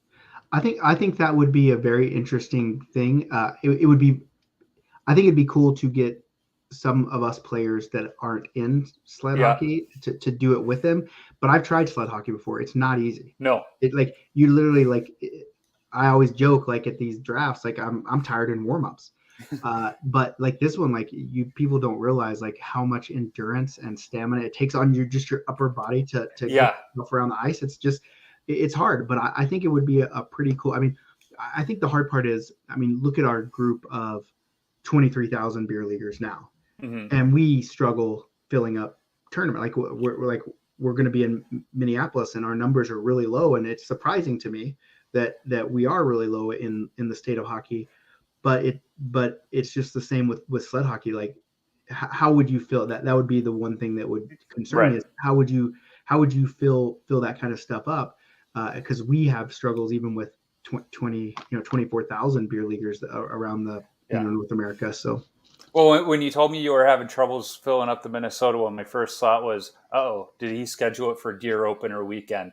S2: I think that would be a very interesting thing. It would be. I think it'd be cool to get some of us players that aren't in sled
S1: Yeah.
S2: hockey to do it with them. But I've tried sled hockey before. It's not easy.
S1: No.
S2: It like you literally like. I always joke like at these drafts, like I'm tired in warmups. But like this one, like people don't realize like how much endurance and stamina it takes on your upper body to get
S1: Yeah.
S2: yourself around the ice. It's hard, but I think it would be a pretty cool. I mean, I think the hard part is, I mean, look at our group of 23,000 beer leaguers now,
S1: Mm-hmm.
S2: and we struggle filling up tournament. Like we're going to be in Minneapolis, and our numbers are really low, and it's surprising to me that we are really low in the state of hockey. But it's just the same with sled hockey. Like, how would you feel that would be the one thing that would concern
S1: Right.
S2: me is how would you fill that kind of stuff up? Because we have struggles even with 20 24,000 beer leaguers around the
S1: Yeah.
S2: North America. So
S1: Well, when you told me you were having troubles filling up the Minnesota one, my first thought was, oh, did he schedule it for Deer Opener weekend?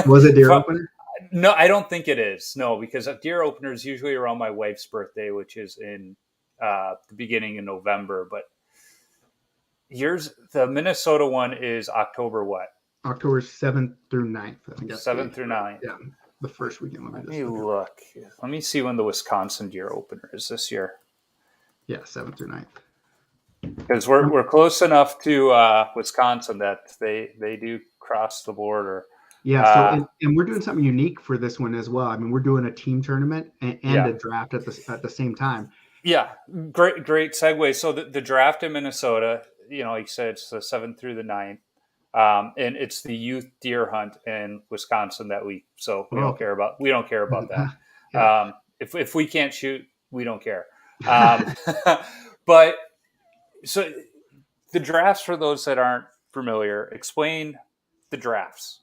S2: was it deer opener?
S1: No, I don't think it is. No, because Deer Opener is usually around my wife's birthday, which is in the beginning of November. But the Minnesota one is October what?
S2: October 7th through 9th. I think that's
S1: 7th through 9th.
S2: yeah, the first weekend.
S1: Let me look. Let me see when the Wisconsin Deer Opener is this year.
S2: Yeah, 7th through 9th.
S1: Because we're close enough to Wisconsin that they do cross the border.
S2: Yeah, so and we're doing something unique for this one as well. I mean, we're doing a team tournament and
S1: Yeah.
S2: a draft at the same time.
S1: Yeah, great segue. So the draft in Minnesota, like you said, it's the 7th through the 9th. And it's the youth deer hunt in Wisconsin that week. So we don't care about that.
S2: Yeah.
S1: If we can't shoot, we don't care. But so the drafts, for those that aren't familiar, explain the drafts.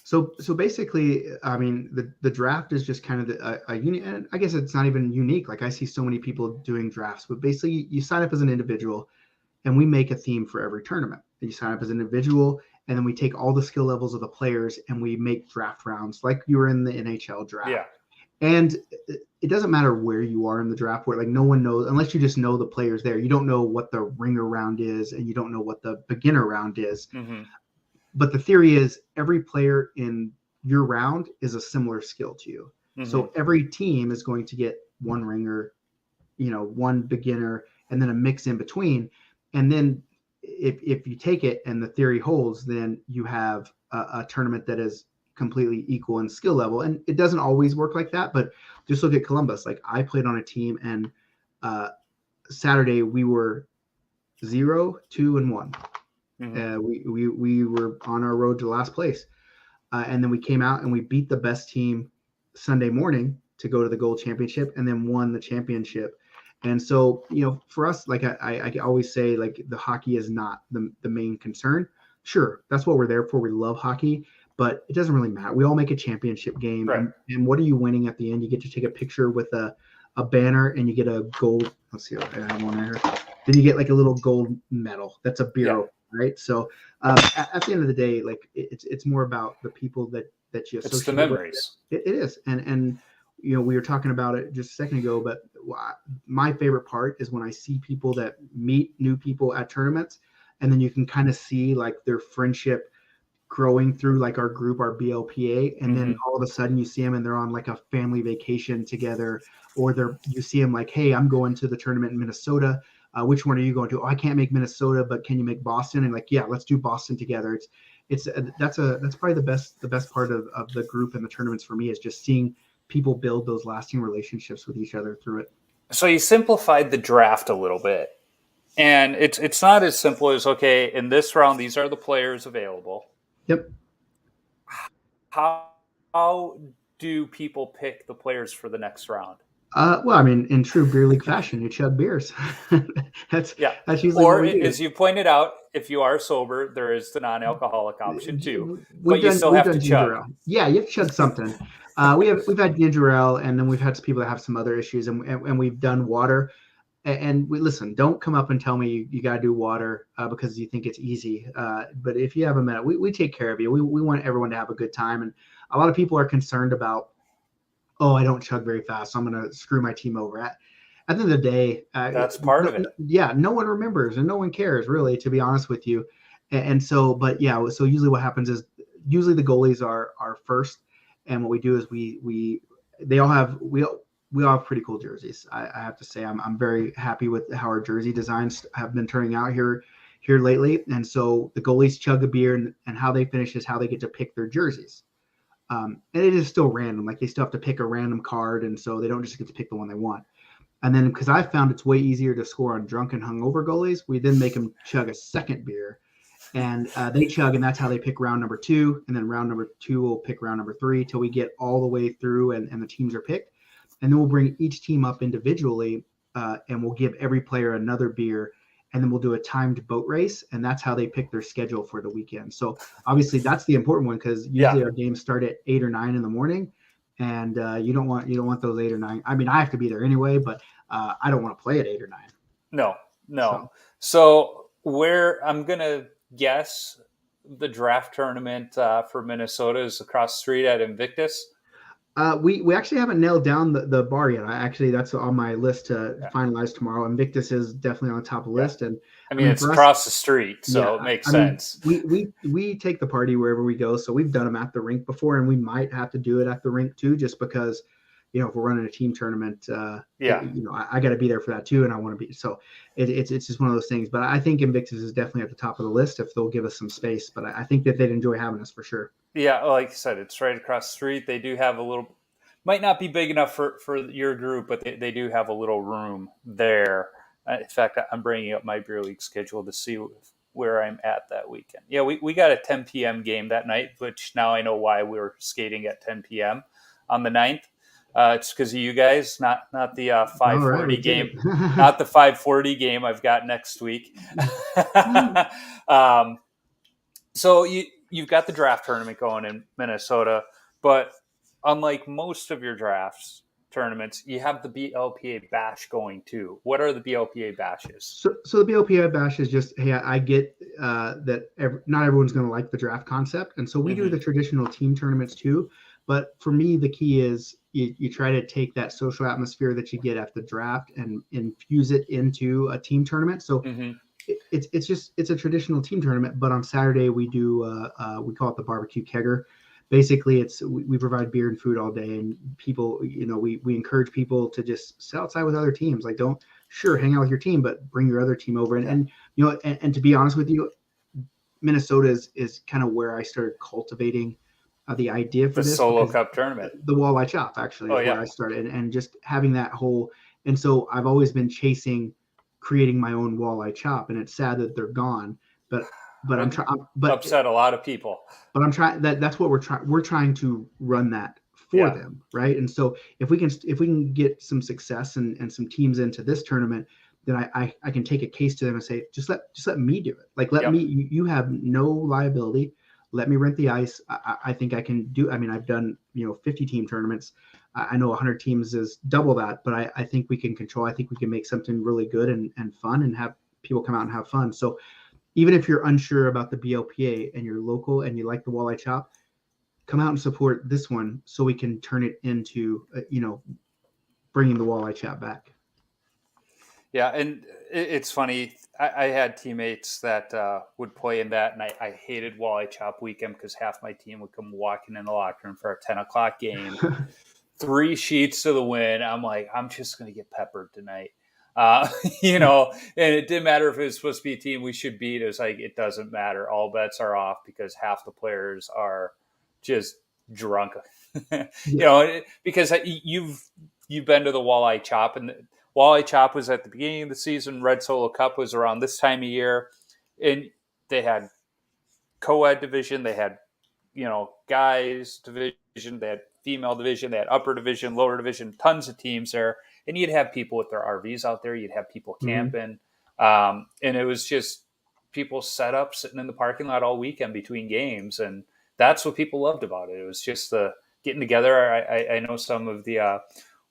S2: So basically, I mean, the draft is just kind of a unique, and I guess it's not even unique. Like I see so many people doing drafts, but basically you sign up as an individual, and we make a theme for every tournament. You sign up as an individual, and then we take all the skill levels of the players, and we make draft rounds like you were in the NHL draft.
S1: Yeah.
S2: And it doesn't matter where you are in the draft, where like no one knows unless you just know the players there. You don't know what the ringer round is, and you don't know what the beginner round is.
S1: Mm-hmm.
S2: But the theory is every player in your round is a similar skill to you.
S1: Mm-hmm.
S2: So every team is going to get one ringer, one beginner, and then a mix in between. And then if you take it and the theory holds, then you have a tournament that is completely equal in skill level. And it doesn't always work like that, but just look at Columbus. Like I played on a team, and Saturday we were 0, 2, and 1.
S1: Mm-hmm.
S2: We were on our road to last place, and then we came out and we beat the best team Sunday morning to go to the gold championship, and then won the championship. And so, for us, like I always say, like the hockey is not the main concern. Sure, that's what we're there for. We love hockey, but it doesn't really matter. We all make a championship game,
S1: Right.
S2: and what are you winning at the end? You get to take a picture with a banner, and you get a gold. Let's see, I have one there. Then you get like a little gold medal. That's a beer. Yeah. Right. So at the end of the day, like it's more about the people that you associate.
S1: It's the memories.
S2: It is. And we were talking about it just a second ago, but my favorite part is when I see people that meet new people at tournaments, and then you can kind of see like their friendship growing through like our group, our BLPA. And then all of a sudden you see them and they're on like a family vacation together, or you see them like, hey, I'm going to the tournament in Minnesota. Which one are you going to? Oh, I can't make Minnesota, but can you make Boston? And like, yeah, let's do Boston together. That's probably the best part of the group and the tournaments for me, is just seeing people build those lasting relationships with each other through it.
S1: So you simplified the draft a little bit, and it's not as simple as, okay, in this round, these are the players available.
S2: Yep.
S1: How how do people pick the players for the next round?
S2: Well, I mean, in true beer league fashion, you chug beers. that's
S1: Yeah.
S2: that's usually what
S1: Or
S2: we do.
S1: as you pointed out, if you are sober, there is the non-alcoholic option too,
S2: We've
S1: but you
S2: done
S1: still
S2: we've
S1: have
S2: done
S1: to
S2: ginger
S1: chug.
S2: ale. Yeah, you have to chug something. We've had ginger ale, and then we've had some people that have some other issues, and we've done water. And we listen. Don't come up and tell me you got to do water because you think it's easy. But if you have a minute, we take care of you. We want everyone to have a good time, and a lot of people are concerned about, oh, I don't chug very fast, so I'm going to screw my team over. At the end of the day,
S1: That's part of it.
S2: yeah, no one remembers and no one cares really, to be honest with you. And so, but yeah, so usually what happens is usually the goalies are first, and what we do is we they all have we all have pretty cool jerseys. I have to say I'm very happy with how our jersey designs have been turning out here lately. And so the goalies chug a beer, and how they finish is how they get to pick their jerseys. And it is still random. Like they still have to pick a random card, and so they don't just get to pick the one they want. And then because I found it's way easier to score on drunk and hungover goalies, we then make them chug a second beer, and they chug, and that's how they pick round number two. And then round number two will pick round number three till we get all the way through, and the teams are picked. And then we'll bring each team up individually, and we'll give every player another beer, and then we'll do a timed boat race, and that's how they pick their schedule for the weekend. So obviously that's the important one because
S1: Yeah.
S2: usually our games start at 8 or 9 in the morning, and you don't want those 8 or 9. I mean, I have to be there anyway, but I don't want to play at 8 or 9.
S1: No, no.
S2: So
S1: So where I'm gonna guess the draft tournament for Minnesota is across the street at Invictus.
S2: we actually haven't nailed down the bar yet. That's on my list to
S1: Yeah,
S2: finalize tomorrow. Invictus is definitely on the top of the
S1: yeah.
S2: list, and
S1: I
S2: I
S1: mean,
S2: mean
S1: it's
S2: for us,
S1: across the street,
S2: yeah,
S1: so it makes
S2: I mean,
S1: sense.
S2: we take the party wherever we go. So we've done them at the rink before, and we might have to do it at the rink too, just because, if we're running a team tournament,
S1: Yeah,
S2: I got to be there for that too, and I want to be. So it's just one of those things. But I think Invictus is definitely at the top of the list if they'll give us some space. But I think that they'd enjoy having us for sure.
S1: yeah. Like I said, it's right across the street. They do have a little. Might not be big enough for your group, but they do have a little room there. In fact, I'm bringing up my beer league schedule to see where I'm at that weekend. Yeah, we got a 10 p.m. game that night, which now I know why we were skating at 10 p.m. on the 9th. It's because of you guys, not the
S2: All right,
S1: 5:40
S2: we take
S1: game,
S2: it.
S1: not the 5:40 game I've got next week. um, so you've got the draft tournament going in Minnesota, but unlike most of your drafts tournaments, you have the BLPA bash going too. What are the BLPA bashes?
S2: So the BLPA bash is just, hey, I get that not everyone's going to like the draft concept, and so we do
S1: Mm-hmm.
S2: the traditional team tournaments too. But for me, the key is you try to take that social atmosphere that you get at the draft and infuse it into a team tournament. So
S1: Mm-hmm.
S2: it's a traditional team tournament, but on Saturday we do we call it the barbecue kegger. Basically, we provide beer and food all day, and people, we encourage people to just sit outside with other teams. Like, don't sure hang out with your team, but bring your other team over. And
S1: Yeah.
S2: and to be honest with you, Minnesota is kind of where I started cultivating the idea for
S1: The
S2: this,
S1: solo
S2: because
S1: cup tournament.
S2: the walleye chop actually
S1: Oh
S2: is where
S1: yeah.
S2: I started, and just having that whole. And so I've always been chasing creating my own walleye chop, and it's sad that they're gone. But I'm
S1: Would
S2: trying. But
S1: upset a lot of people.
S2: I'm trying. That's what we're trying to run that for
S1: Yeah.
S2: them, right? And so if we can get some success and some teams into this tournament, then I can take a case to them and say, just let me do it. Like, let
S1: Yep.
S2: me. You have no liability. Let me rent the ice. I think I can do. I mean, I've done 50 team tournaments. I know 100 teams is double that, but I think we can control. I think we can make something really good and fun, and have people come out and have fun. So even if you're unsure about the BLPA and you're local and you like the walleye chop, come out and support this one so we can turn it into bringing the walleye chop back.
S1: Yeah, and it's funny. I had teammates that would play in that, and I hated Walleye Chop Weekend because half my team would come walking in the locker room for a 10 o'clock game, 3 sheets to the win. I'm like, I'm just going to get peppered tonight. Uh, and it didn't matter if it was supposed to be a team we should beat. It was like, it doesn't matter. All bets are off because half the players are just drunk.
S2: Yeah.
S1: Because you've been to the Walleye Chop, and Walleye Chop was at the beginning of the season. Red Solo Cup was around this time of year, and they had co-ed division. They had guys division. division, they had female division, they had upper division, lower division, tons of teams there. And you'd have people with their RVs out there. You'd have people
S2: Mm-hmm.
S1: camping. And it was just people set up sitting in the parking lot all weekend between games. And that's what people loved about it. It was just the getting together. I know some of the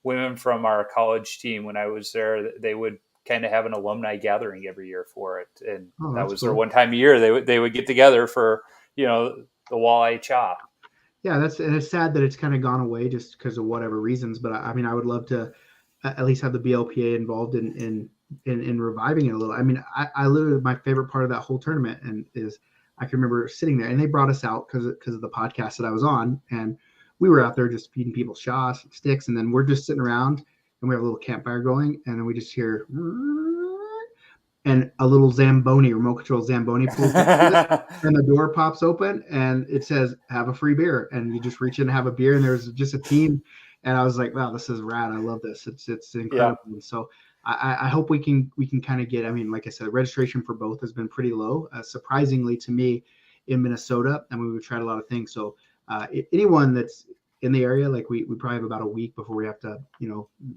S1: women from our college team when I was there, they would kind of have an alumni gathering every year for it. And
S2: Oh,
S1: that
S2: that's
S1: was their
S2: cool.
S1: one time a year. They would get together for, the walleye chop.
S2: Yeah, and it's sad that it's kind of gone away just because of whatever reasons. But I mean, I would love to at least have the BLPA involved in reviving it a little. I mean, I literally my favorite part of that whole tournament and is I can remember sitting there and they brought us out because of the podcast that I was on, and we were out there just feeding people shots and sticks, and then we're just sitting around and we have a little campfire going, and then we just hear and a little Zamboni, remote control Zamboni pulls up to it, and the door pops open and it says have a free beer, and you just reach in and have a beer, and there's just a team, and I was like, wow, this is rad. I love this. It's
S1: Yeah.
S2: incredible. And so I hope we can kind of get, I mean, like I said, registration for both has been pretty low, surprisingly to me in Minnesota. I mean, we've tried a lot of things. So anyone that's in the area, like we probably have about a week before we have to,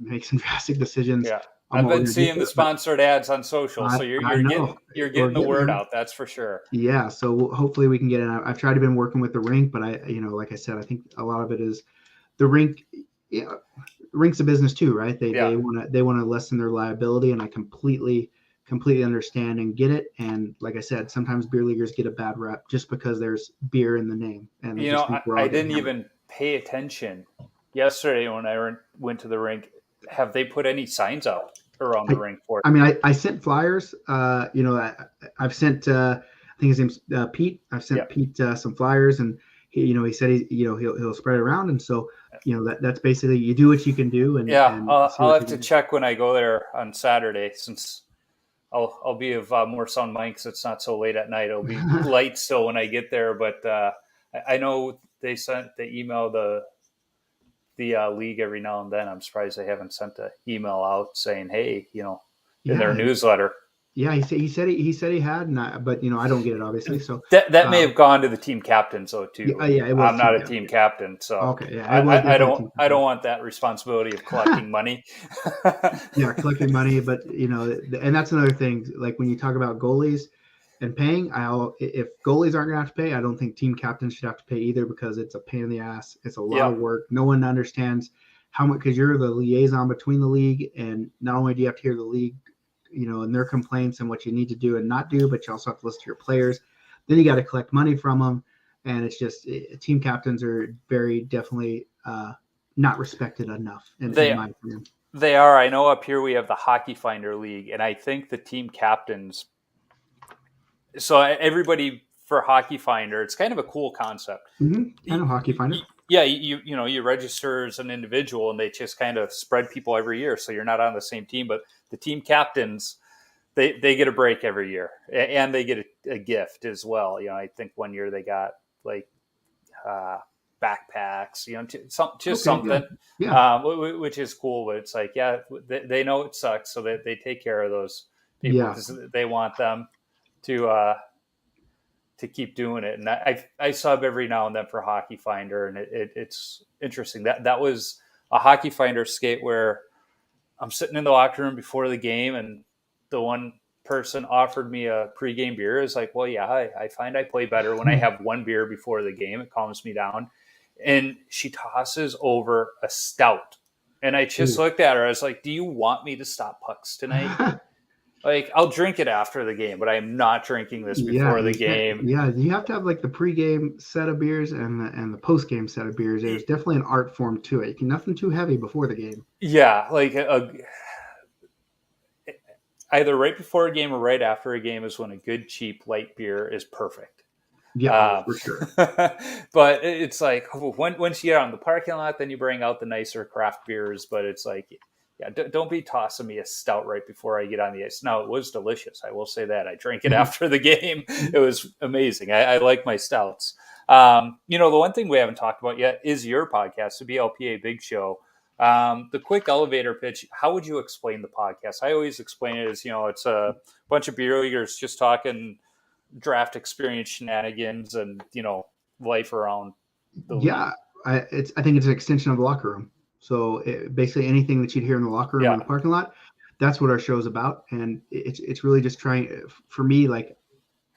S2: make some drastic decisions
S1: Yeah.
S2: on
S1: I've
S2: what we're
S1: been
S2: going to do
S1: seeing
S2: for
S1: the
S2: it. But
S1: sponsored ads on social, so you're
S2: I
S1: you're
S2: know
S1: getting you're
S2: we're
S1: getting the
S2: getting
S1: word
S2: there.
S1: out. That's for sure.
S2: Yeah, so hopefully we can get it. I've tried to been working with the rink, but like I said, I think a lot of it is the rink. Yeah, rink's a business too, right? They
S1: Yeah.
S2: they want to lessen their liability, and I completely understand and get it. And like I said, sometimes beer leaguers get a bad rep just because there's beer in the name, and they just think we're
S1: I
S2: all getting
S1: didn't
S2: hammered.
S1: even pay attention yesterday when I went to the rink. Have they put any signs up around the
S2: I,
S1: rink for it?
S2: I mean, I sent flyers. I've sent. I think his name's Pete. I've
S1: Yeah.
S2: sent Pete some flyers, and he said he'll spread it around, and so that's basically you do what you can do, and
S1: Yeah.
S2: and see
S1: I'll
S2: what
S1: have
S2: they
S1: to
S2: do.
S1: check when I go there on Saturday since I'll be of more sound mind because it's not so late at night. It'll be light still when I get there, but I know they sent the email the league every now and then. I'm surprised they haven't sent an email out saying, "Hey, in their
S2: Yeah,
S1: newsletter."
S2: yeah. He said he had, and but I don't get it obviously. So
S1: That may
S2: um,
S1: have gone to the team captains though too,
S2: yeah,
S1: and
S2: yeah, it was
S1: I'm
S2: team
S1: not a
S2: captain.
S1: team captain, so
S2: Okay, yeah, it was
S1: I
S2: definitely
S1: don't
S2: team
S1: I don't
S2: captain.
S1: want that responsibility of collecting money.
S2: Yeah, collecting money, but and that's another thing. Like when you talk about goalies and paying, if goalies aren't gonna have to pay, I don't think team captains should have to pay either because it's a pain in the ass. It's a lot
S1: Yeah,
S2: of work. No one understands how much because you're the liaison between the league, and not only do you have to hear the league, and their complaints and what you need to do and not do, but you also have to listen to your players. Then you got to collect money from them, and it's just team captains are very definitely not respected enough in
S1: they
S2: my opinion.
S1: they are. I know up here we have the Hockey Finder League, and I think the team captains. So everybody for Hockey Finder, it's kind of a cool concept.
S2: I know Hockey Finder.
S1: Yeah, you register as an individual, and they just kind of spread people every year, so you're not on the same team. But the team captains, they get a break every year, and they get a gift as well. I think one year they got like uh, backpacks, just
S2: Okay, yeah,
S1: something,
S2: yeah,
S1: which is cool. But it's like, yeah, they know it sucks, so they take care of those people
S2: yeah,
S1: because they want them to keep doing it. And I sub every now and then for Hockey Finder, and it's interesting. That was a Hockey Finder skate where I'm sitting in the locker room before the game, and the one person offered me a pregame beer. Is like, well, yeah, I find I play better when I have one beer before the game. It calms me down. And she tosses over a stout. And I just
S2: Ooh.
S1: looked at her. I was like, do you want me to stop pucks tonight? Like, I'll drink it after the game, but I am not drinking this
S2: Yeah,
S1: before the
S2: you can't.
S1: game.
S2: Yeah, you have to have like the pregame set of beers and the postgame set of beers. There's definitely an art form to it. You can nothing too heavy before the game.
S1: Yeah, like either right before a game or right after a game is when a good, cheap, light beer is perfect.
S2: Yeah, oh,
S1: Uh,
S2: for sure.
S1: but it's like once you get out in the parking lot, then you bring out the nicer craft beers. But it's like, yeah, don't be tossing me a stout right before I get on the ice. Now, it was delicious. I will say that. I drank it after the game. It was amazing. I like my stouts. The one thing we haven't talked about yet is your podcast, the BLPA Big Show. The quick elevator pitch. How would you explain the podcast? I always explain it as, it's a bunch of beer leaguers just talking draft experience shenanigans and life around the
S2: Yeah,
S1: league.
S2: I think it's an extension of the locker room. So basically anything that you'd hear in the locker room or
S1: Yeah.
S2: the parking lot, that's what our show is about. And it's really just trying, for me, like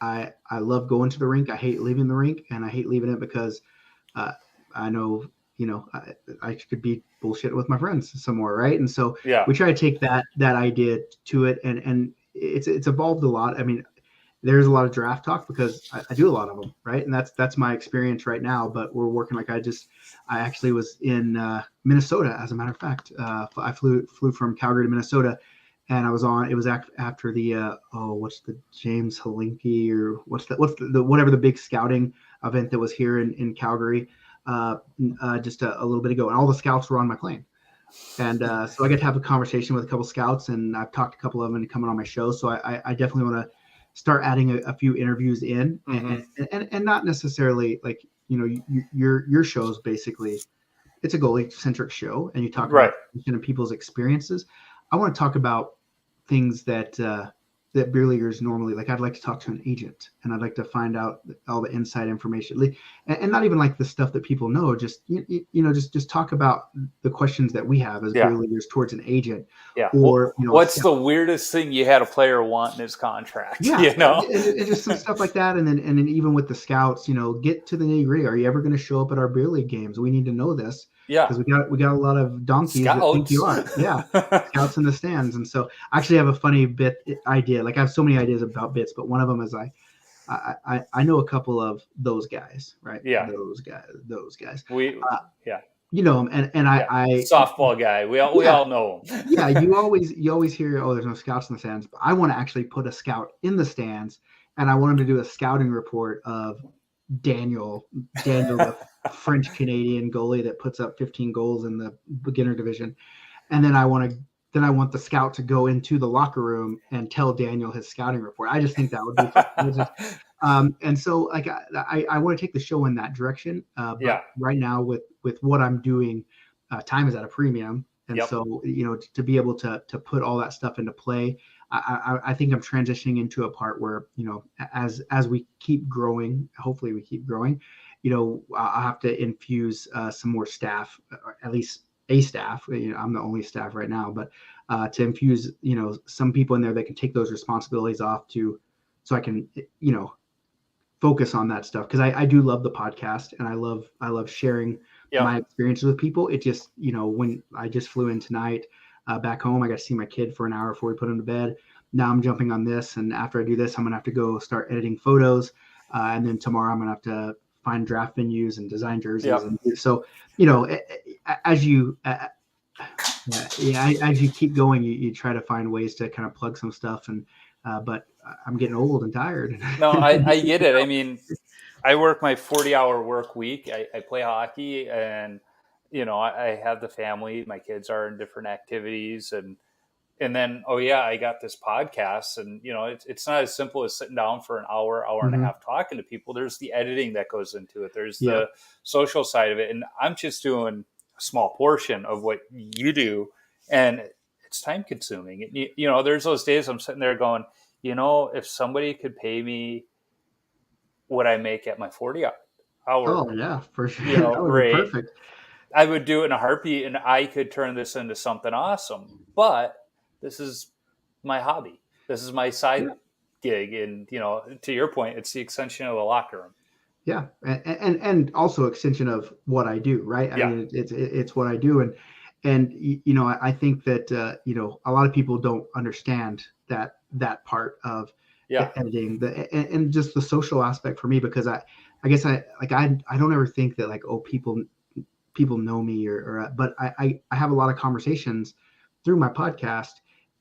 S2: I love going to the rink. I hate leaving the rink, and I hate leaving it because uh, I know, I could be bullshitting with my friends somewhere, right? And so
S1: Yeah.
S2: we try to take that idea to it, and it's evolved a lot. I mean, there's a lot of draft talk because I do a lot of them, right? And that's my experience right now. But we're working like I actually was in Minnesota, as a matter of fact. I flew from Calgary to Minnesota, and I was on. It was after the what's the James Halinke, or what's the whatever the big scouting event that was here in Calgary just a little bit ago, and all the scouts were on my plane. And so I got to have a conversation with a couple scouts, and I've talked to a couple of them and coming on my show. So I definitely want to start adding a few interviews in,
S1: Mm-hmm.
S2: and not necessarily like, your show's basically, it's a goalie centric show, and you talk
S1: Right.
S2: about people's experiences. I want to talk about things that beer leaguers normally like. I'd like to talk to an agent, and I'd like to find out all the inside information, and not even like the stuff that people know. Just just talk about the questions that we have as beer
S1: Yeah.
S2: leaguers towards an agent,
S1: Yeah.
S2: or a
S1: What's
S2: scout.
S1: the weirdest thing you had a player want in his contract?
S2: Yeah,
S1: You know?
S2: and just some stuff like that, and then even with the scouts, get to the nitty gritty. Are you ever going to show up at our beer league games? We need to know this
S1: Yeah.
S2: because we got a lot of donkeys that think you
S1: Scouts.
S2: are. Yeah, scouts in the stands. And so I actually have a funny bit idea. Like, I have so many ideas about bits, but one of them is I know a couple of those guys, right?
S1: Yeah.
S2: Those guys.
S1: We
S2: Uh,
S1: yeah.
S2: and
S1: Yeah. Softball guy. We
S2: yeah,
S1: all know him.
S2: yeah, you always hear, oh, there's no scouts in the stands, but I want to actually put a scout in the stands, and I want him to do a scouting report of Daniel, the French Canadian goalie that puts up 15 goals in the beginner division, and then I want the scout to go into the locker room and tell Daniel his scouting report. I just think that would be fun. And so, like, I want to take the show in that direction,
S1: Yeah.
S2: but right now with what I'm doing, time is at a premium, and
S1: Yep.
S2: so to be able to put all that stuff into play, I think I'm transitioning into a part where, as we keep growing, hopefully we keep growing, I'll have to infuse some more staff, or at least a staff. I'm the only staff right now, but to infuse some people in there that can take those responsibilities off, so I can focus on that stuff, because I do love the podcast, and I love sharing
S1: Yep.
S2: my experiences with people. It just, when I just flew in tonight back home, I got to see my kid for an hour before we put him to bed. Now I'm jumping on this, and after I do this, I'm gonna have to go start editing photos, and then tomorrow I'm gonna have to find draft venues and design jerseys.
S1: Yep.
S2: And so, as you as you keep going, you try to find ways to kind of plug some stuff, and but I'm getting old and tired.
S1: No, I get it. I mean, I work my 40-hour work week. I play hockey, and I have the family. My kids are in different activities, and then, oh yeah, I got this podcast, and it's not as simple as sitting down for an hour and a
S2: Mhm.
S1: half talking to people. There's the editing that goes into it. There's
S2: Yeah.
S1: the social side of it, and I'm just doing a small portion of what you do, and it's time consuming. There's those days I'm sitting there going, if somebody could pay me what I make at my 40-hour
S2: Oh yeah, for sure. That would be
S1: rate,
S2: perfect.
S1: I would do it in a heartbeat, and I could turn this into something awesome. But this is my hobby. This is my side
S2: Yeah.
S1: gig, and to your point, it's the extension of the locker room.
S2: Yeah, and also extension of what I do, right? I
S1: Yeah.
S2: mean, it's what I do, and I think that a lot of people don't understand that part of
S1: Yeah.
S2: the editing, and just the social aspect for me, because I guess I don't ever think that, like, oh, people know me, or but I have a lot of conversations through my podcast.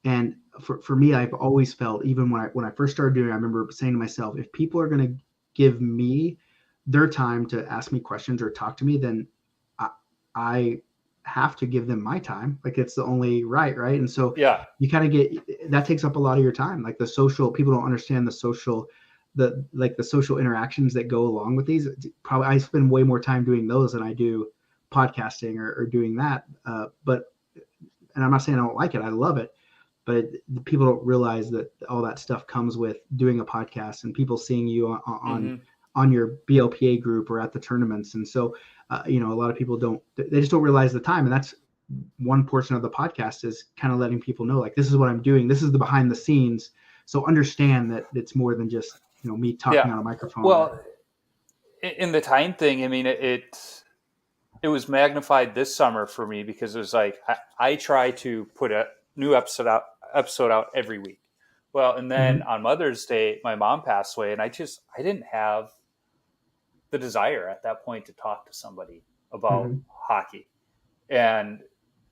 S2: And for me, I've always felt, even when I first started doing it, I remember saying to myself, if people are going to give me their time to ask me questions or talk to me, then I have to give them my time. Like, it's the only right. And so
S1: Yeah.
S2: you kind of get, that takes up a lot of your time. Like, the social, people don't understand the social interactions that go along with these. Probably I spend way more time doing those than I do podcasting or doing that. And I'm not saying I don't like it. I love it. But people don't realize that all that stuff comes with doing a podcast, and people seeing you on on your BLPA group or at the tournaments. And so, a lot of people they just don't realize the time. And that's one portion of the podcast, is kind of letting people know, like, this is what I'm doing. This is the behind the scenes. So understand that it's more than just, me talking on a microphone.
S1: Well, in the time thing, I mean, it was magnified this summer for me, because it was like, I try to put a new episode out every week. Well, and then on Mother's Day, my mom passed away, and I didn't have the desire at that point to talk to somebody about hockey and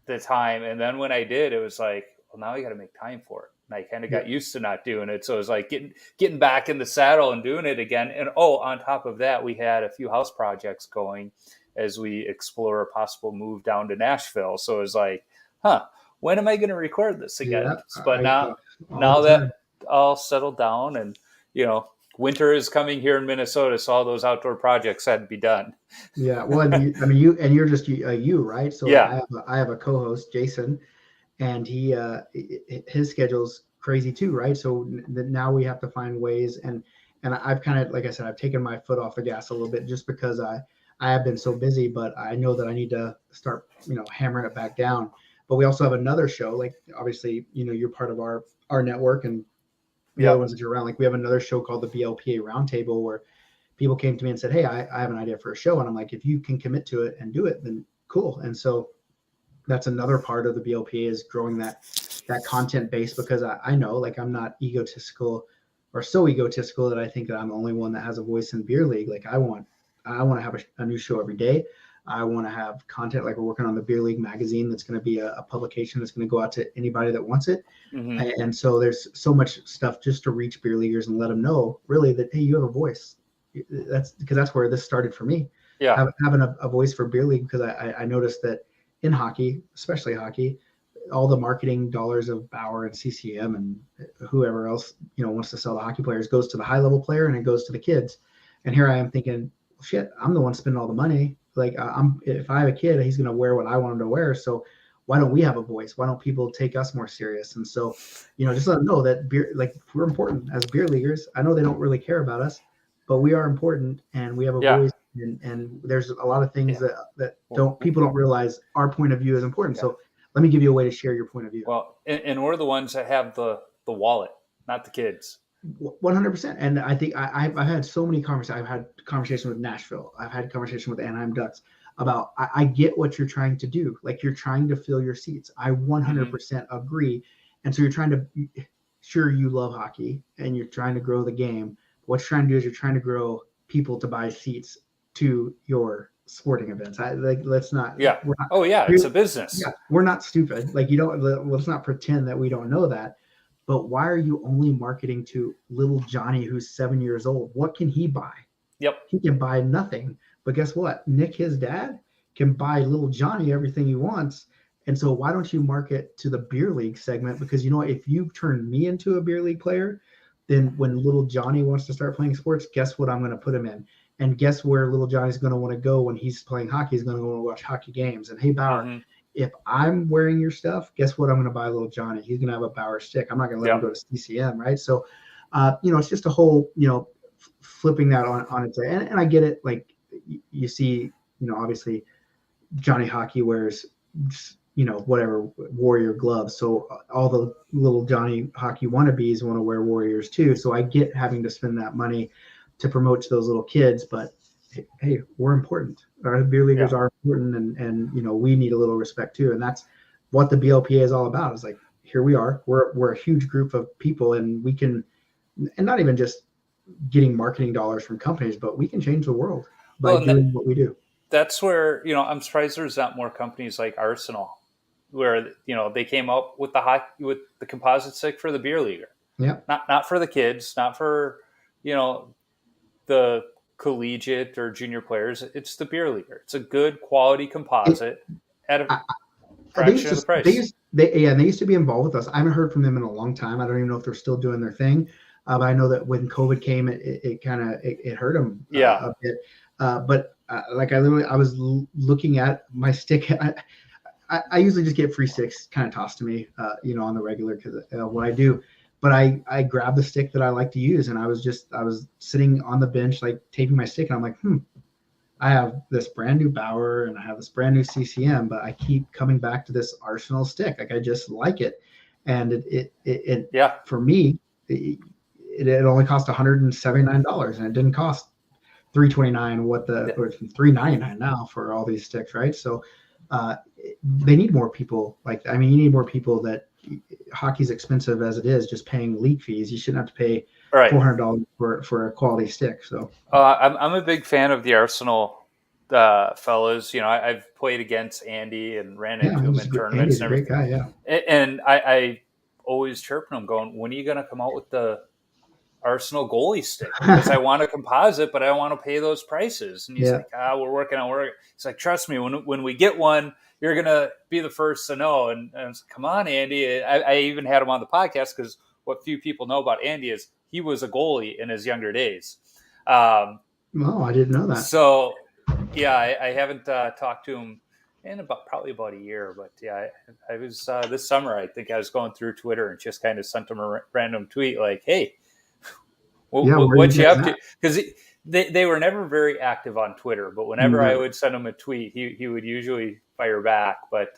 S1: the time. And then when I did, it was like, well, now I got to make time for it. And I kind of got used to not doing it. So it was like getting back in the saddle and doing it again. And on top of that, we had a few house projects going as we explore a possible move down to Nashville. So it was like, when am I going to record this again?
S2: Yeah,
S1: but now that all settled down, and winter is coming here in Minnesota, so all those outdoor projects had to be done.
S2: Yeah, well, you're just you, right? So
S1: yeah.
S2: I have a co-host, Jason, and his schedule's crazy too, right? So now we have to find ways, and I've kind of, like I said, I've taken my foot off the gas a little bit, just because I have been so busy, but I know that I need to start, hammering it back down. But we also have another show, like, obviously, you're part of our network, and the other ones that you're around. Like, we have another show called the BLPA Roundtable, where people came to me and said, hey, I have an idea for a show. And I'm like, if you can commit to it and do it, then cool. And so that's another part of the BLPA, is growing that content base, because I know, like, I'm not egotistical, or so egotistical that I think that I'm the only one that has a voice in beer league. Like, I want to have a new show every day. I want to have content, like, we're working on the Beer League magazine that's going to be a publication that's going to go out to anybody that wants it. And so there's so much stuff just to reach beer leaguers and let them know, really, that, hey, you have a voice. That's where this started for me.
S1: Yeah.
S2: Having a voice for beer league, because I noticed that in hockey, especially hockey, all the marketing dollars of Bauer and CCM and whoever else, wants to sell the hockey players, goes to the high level player, and it goes to the kids. And here I am thinking, well, shit, I'm the one spending all the money. Like, if I have a kid, he's going to wear what I want him to wear. So why don't we have a voice? Why don't people take us more serious? And so, just let them know that we're important as beer leaguers. I know they don't really care about us, but we are important, and we have a voice. And there's a lot of things that people don't realize our point of view is important. So let me give you a way to share your point of view.
S1: Well, and we're the ones that have the wallet, not the kids.
S2: 100%. And I think I've had so many conversations. I've had conversations with Nashville. I've had conversation with Anaheim Ducks about, I get what you're trying to do. Like, you're trying to fill your seats. I 100% agree. And so sure, you love hockey and you're trying to grow the game. What you're trying to do is you're trying to grow people to buy seats to your sporting events. Let's not.
S1: Yeah. It's a business.
S2: Yeah. We're not stupid. Like, let's not pretend that we don't know that. But why are you only marketing to little Johnny, who's 7 years old? What can he buy?
S1: Yep.
S2: He can buy nothing. But guess what? Nick, his dad, can buy little Johnny everything he wants. And so why don't you market to the beer league segment? Because, if you turn me into a beer league player, then when little Johnny wants to start playing sports, guess what I'm going to put him in? And guess where little Johnny's going to want to go when he's playing hockey? He's going to want to watch hockey games. And hey, Bauer, if I'm wearing your stuff, guess what I'm going to buy little Johnny? He's going to have a Bauer stick. I'm not going to let him go to CCM, right? So, it's just a whole, flipping that on its head. And I get it. Like, you see, obviously Johnny Hockey wears, whatever Warrior gloves. So all the little Johnny Hockey wannabes want to wear Warriors too. So I get having to spend that money to promote to those little kids, but hey, we're important. Our beer leaguers are important, and we need a little respect too. And that's what the BLPA is all about. Is like, here we are. We're a huge group of people, and we can, and not even just getting marketing dollars from companies, but we can change the world by doing what we do.
S1: That's where, I'm surprised there's not more companies like Arsenal, where, they came up with with the composite stick for the beer leaguer.
S2: Yeah.
S1: Not for the kids, not for, the collegiate or junior players. It's the beer leaguer. It's a good quality composite at a fraction of the price.
S2: They used to be involved with us. I haven't heard from them in a long time. I don't even know if they're still doing their thing. But I know that when COVID came, it kind of hurt them a bit. But I was looking at my stick. I usually just get free sticks kind of tossed to me, on the regular, because what I do. but I grabbed the stick that I like to use, and I was sitting on the bench, like taping my stick, and I'm like, I have this brand new Bauer and I have this brand new CCM, but I keep coming back to this Arsenal stick. Like I just like it. And it
S1: Yeah.
S2: for me, it only cost $179 and it didn't cost $329 or $399 now for all these sticks, right? So they need more people. Like, I mean, you need more people. That hockey's expensive as it is, just paying league fees. You shouldn't have to pay
S1: Right.
S2: $400 for a quality stick. So
S1: I'm a big fan of the Arsenal fellas. You know, I've played against Andy and ran into him in tournaments
S2: Andy's
S1: and
S2: a great
S1: everything.
S2: guy, yeah.
S1: And I always chirping him, going, "When are you going to come out with the Arsenal goalie stick? Because I want a composite, but I don't want to pay those prices." And he's like, "We're working on work." He's like, "Trust me, when we get one, you're going to be the first to know." And I was like, "Come on, Andy." I even had him on the podcast because what few people know about Andy is he was a goalie in his younger days.
S2: I didn't know that.
S1: So, yeah, I haven't talked to him in probably about a year. But yeah, I was this summer. I think I was going through Twitter and just kind of sent him a random tweet like, "Hey, what you up to?" Because they were never very active on Twitter, but whenever I would send him a tweet, he would usually fire back. But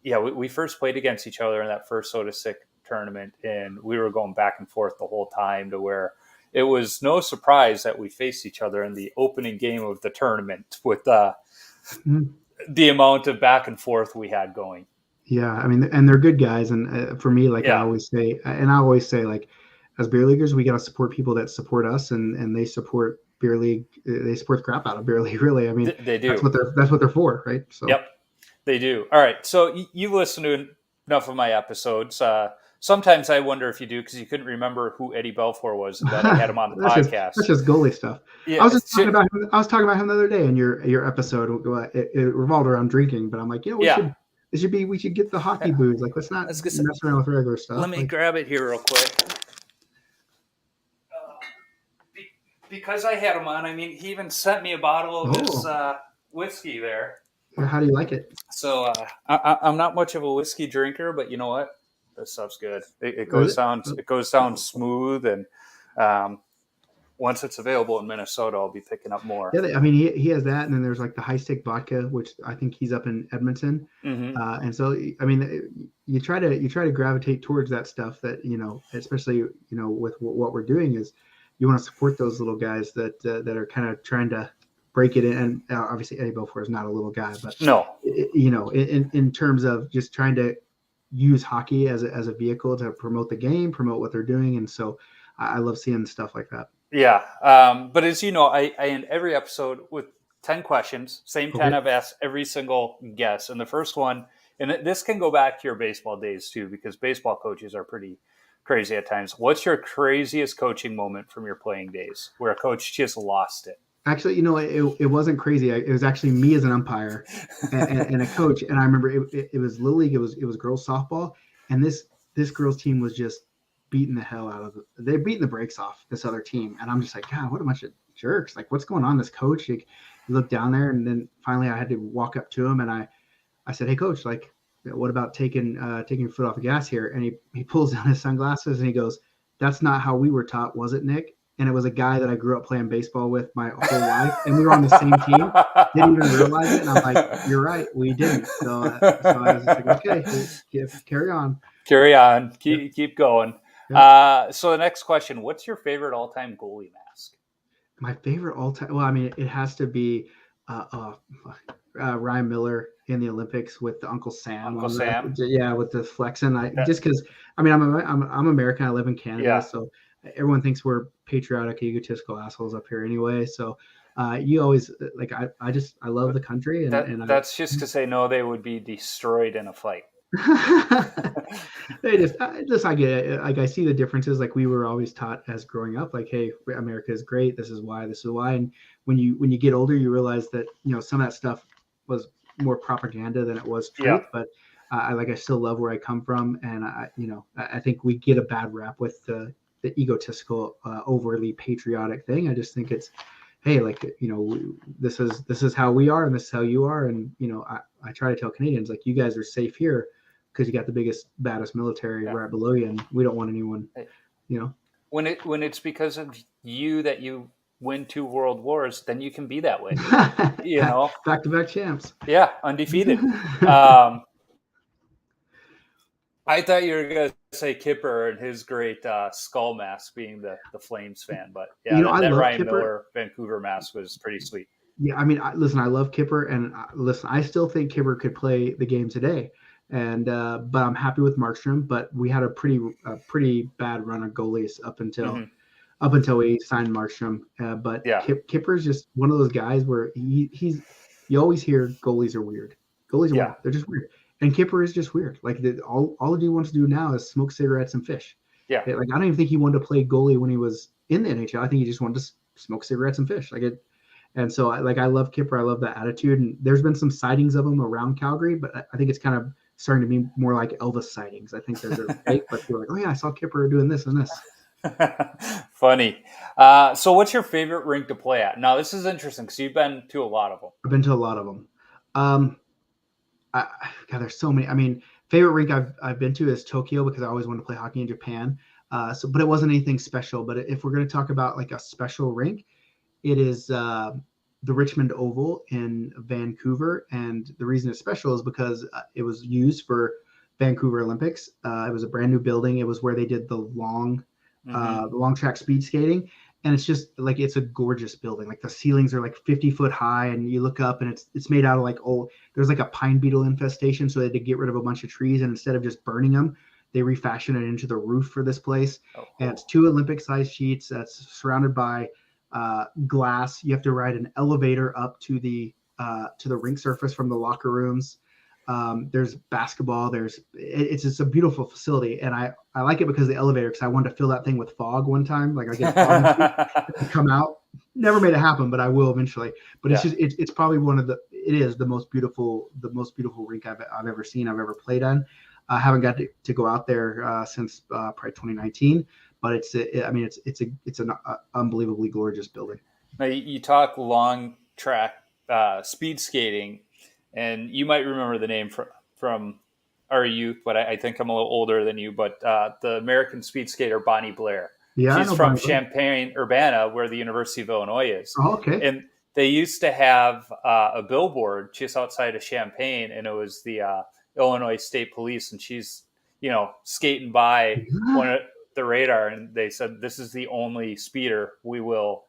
S1: yeah, we first played against each other in that first Soda Stick tournament, and we were going back and forth the whole time to where it was no surprise that we faced each other in the opening game of the tournament with the amount of back and forth we had going.
S2: Yeah, I mean, and they're good guys, and for me, like I always say, like, as beer leaguers, we got to support people that support us, and they support beer league. They support the crap out of beer league. Really, I mean,
S1: they do.
S2: That's what they're for, right? So.
S1: Yep, they do. All right, so you've listened to enough of my episodes. Sometimes I wonder if you do because you couldn't remember who Eddie Belfour was and that I had him on the podcast.
S2: That's just goalie stuff.
S1: Yeah,
S2: I was talking about him the other day in your episode. It revolved around drinking, but I'm like, we should get the hockey booze. Like, let's not mess around with regular stuff.
S1: Let me grab it here real quick. Because I had him on, I mean, he even sent me a bottle of this whiskey there.
S2: How do you like it?
S1: So I'm not much of a whiskey drinker, but you know what? This stuff's good. It goes down smooth, and once it's available in Minnesota, I'll be picking up more.
S2: Yeah, I mean, he has that, and then there's like the high stick vodka, which I think he's up in Edmonton.
S1: Mm-hmm.
S2: And so, I mean, you try to gravitate towards that stuff that, especially with what we're doing is you want to support those little guys that are kind of trying to break it in. And obviously Eddie Belfour is not a little guy, but
S1: no,
S2: in terms of just trying to use hockey as a vehicle to promote the game, promote what they're doing. And so I love seeing stuff like that.
S1: Yeah. But as you know, I end every episode with 10 questions, same 10 I've asked every single guest. And the first one, and this can go back to your baseball days too, because baseball coaches are pretty crazy at times. What's your craziest coaching moment from your playing days where a coach just lost it?
S2: Actually, it wasn't crazy. It was actually me as an umpire and a coach. And I remember it was Little League. It was girls softball. And this girls team was just beating the hell out of it. They're beating the brakes off this other team. And I'm just like, God, what a bunch of jerks. Like, what's going on? This coach, you look down there, and then finally I had to walk up to him and I said, "Hey coach, like, what about taking your foot off the gas here?" And he pulls down his sunglasses and he goes, "That's not how we were taught, was it, Nick?" And it was a guy that I grew up playing baseball with my whole life, and we were on the same team. Didn't even realize it, and I'm like, "You're right, we didn't." So I was just like, "Okay, carry on,
S1: keep going." Yeah. So the next question: what's your favorite all-time goalie mask?
S2: My favorite all-time. Well, I mean, it has to be Ryan Miller in the Olympics with the Uncle Sam.
S1: Uncle Sam.
S2: With the flexing. Just because I'm American. I live in Canada, so everyone thinks we're patriotic, egotistical assholes up here anyway. So you always like I love the country, and
S1: that's just to say no, they would be destroyed in a fight.
S2: They I get it. Like, I see the differences. Like, we were always taught as growing up, like, hey, America is great. This is why. And when you get older, you realize that some of that stuff was more propaganda than it was truth. Yeah. But I still love where I come from, and I think we get a bad rap with the egotistical, overly patriotic thing. I just think it's, hey, like, this is how we are, and this is how you are, and I try to tell Canadians, like, you guys are safe here because you got the biggest, baddest military
S1: Yeah.
S2: right below you, and we don't want anyone, you know.
S1: When it's because of you that you win 2 world wars, then you can be that way. You know,
S2: Back to back champs.
S1: yeah, undefeated. Um, I thought you were gonna say Kipper and his great skull mask, being the Flames fan, but yeah,
S2: I
S1: that
S2: love
S1: Ryan
S2: Kipper.
S1: Miller Vancouver mask was pretty sweet.
S2: Yeah, I mean, listen, I love Kipper, and listen, I still think Kipper could play the game today, and but I'm happy with Markstrom. But we had a pretty bad run of goalies
S1: Hmm.
S2: up until we signed Markstrom. But
S1: Yeah,
S2: Kipper's just one of those guys where he's you always hear goalies are weird. Goalies are
S1: yeah,
S2: weird. They're just weird. And Kipper is just weird. Like all he wants to do now is smoke cigarettes and fish.
S1: yeah,
S2: Like I don't even think he wanted to play goalie when he was in the NHL. I think he just wanted to smoke cigarettes and fish. Like it. And so I love Kipper. I love that attitude. And there's been some sightings of him around Calgary, but I think it's kind of starting to be more like Elvis sightings. I think they're fake, but they're like, oh yeah, I saw Kipper doing this and this.
S1: funny. So, what's your favorite rink to play at? Now, this is interesting because you've been to a lot of them.
S2: I've been to a lot of them. Um, I, God, there's so many. I mean, favorite rink I've been to is Tokyo because I always wanted to play hockey in Japan. But it wasn't anything special. But if we're going to talk about like a special rink, it is the Richmond Oval in Vancouver, and the reason it's special is because it was used for Vancouver Olympics. It was a brand new building. It was where they did the long track speed skating, and it's just like it's a gorgeous building. Like the ceilings are like 50 foot high, and you look up, and it's made out of like old. There's like a pine beetle infestation, so they had to get rid of a bunch of trees, and instead of just burning them, they refashioned it into the roof for this place.
S1: Oh, cool.
S2: And it's 2 Olympic-sized sheets that's surrounded by glass. You have to ride an elevator up to the rink surface from the locker rooms. There's basketball. It's just a beautiful facility, and I like it because of the elevator. Because I wanted to fill that thing with fog one time. Like I get a fog and come out. Never made it happen, but I will eventually. But it's just it's probably it is the most beautiful rink I've ever seen. I've ever played on. I haven't got to go out there since probably 2019. But it's an unbelievably gorgeous building.
S1: Now, you talk long track speed skating, and you might remember the name from our youth, but I think I'm a little older than you. But the American speed skater Bonnie Blair.
S2: Yeah,
S1: she's from Champaign-Urbana, where the University of Illinois is.
S2: Oh, okay.
S1: And they used to have a billboard just outside of Champaign, and it was the Illinois State Police, and she's skating by one of the radar, and they said, this is the only speeder we will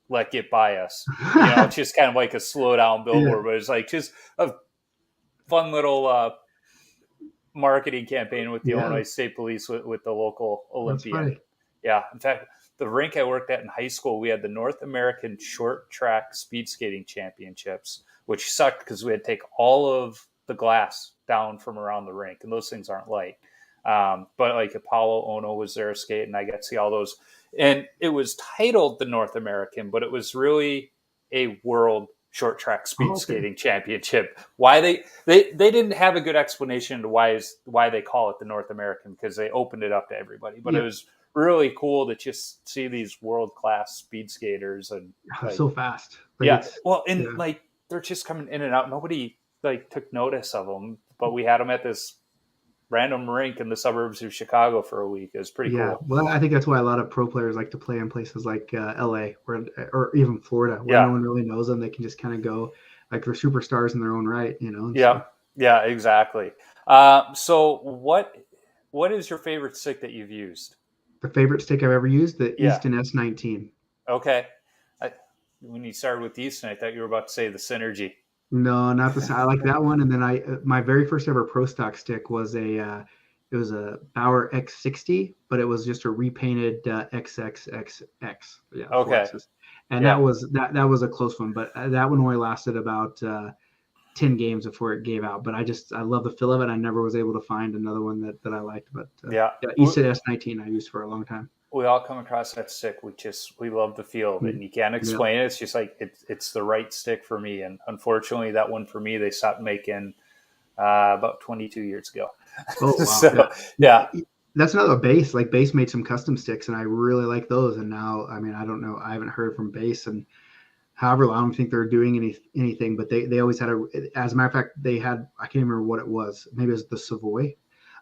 S1: let get by us. It's just kind of like a slow down billboard, but it's like just a fun little marketing campaign with the Illinois State Police with the local Olympian. Yeah. In fact, the rink I worked at in high school, we had the North American Short Track Speed Skating Championships, which sucked because we had to take all of the glass down from around the rink, and those things aren't light. But like Apollo Ono was there skating, I got to see all those, and it was titled the North American, but it was really a world short track speed skating championship. Why they didn't have a good explanation to why they call it the North American, because they opened it up to everybody, but it was really cool to just see these world-class speed skaters and
S2: so fast.
S1: Like they're just coming in and out. Nobody took notice of them, but we had them at this random rink in the suburbs of Chicago for a week. It was pretty cool.
S2: Well, I think that's why a lot of pro players like to play in places like LA or even Florida, where no one really knows them. They can just kind of go, like they're superstars in their own right,
S1: Yeah, exactly. So what is your favorite stick that you've used?
S2: The favorite stick I've ever used, the Easton S19.
S1: Okay. When you started with Easton, I thought you were about to say the Synergy.
S2: No, not the. I like that one. And then my very first ever pro stock stick was it was a Bauer X60, but it was just a repainted XXXX. Yeah.
S1: Okay.
S2: And that was a close one, but that one only lasted about 10 games before it gave out. But I love the feel of it. I never was able to find another one that I liked, but Easton S19 I used for a long time.
S1: We all come across that stick. We love the feel of it, and you can't explain it. It's just like it's the right stick for me. And unfortunately, that one for me, they stopped making about 22 years ago.
S2: Oh wow!
S1: So,
S2: that's another Base. Like Base made some custom sticks, and I really like those. And now, I mean, I don't know. I haven't heard from Base, and however, I don't think they're doing anything, but they always had as a matter of fact, they had, I can't remember what it was. Maybe it was the Savoy.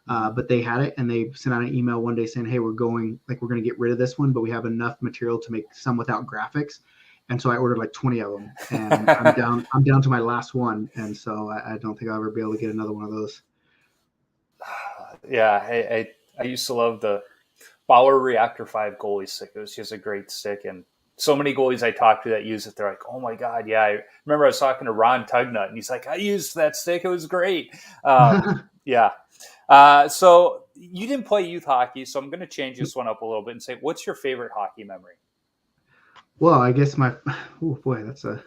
S1: Mm-hmm.
S2: But they had it, and they sent out an email one day saying, "Hey, we're going to get rid of this one, but we have enough material to make some without graphics." And so I ordered like 20 of them, and I'm down to my last one, and so I don't think I'll ever be able to get another one of those.
S1: Yeah, I used to love the Bauer Reactor 5 goalie stick. It was just a great stick. And so many goalies I talked to that use it, they're like, oh my God, yeah. I remember I was talking to Ron Tugnut, and he's like, I used that stick. It was great. Yeah. So you didn't play youth hockey, so I'm going to change this one up a little bit and say, what's your favorite hockey memory?
S2: Well, I guess oh boy, that's a.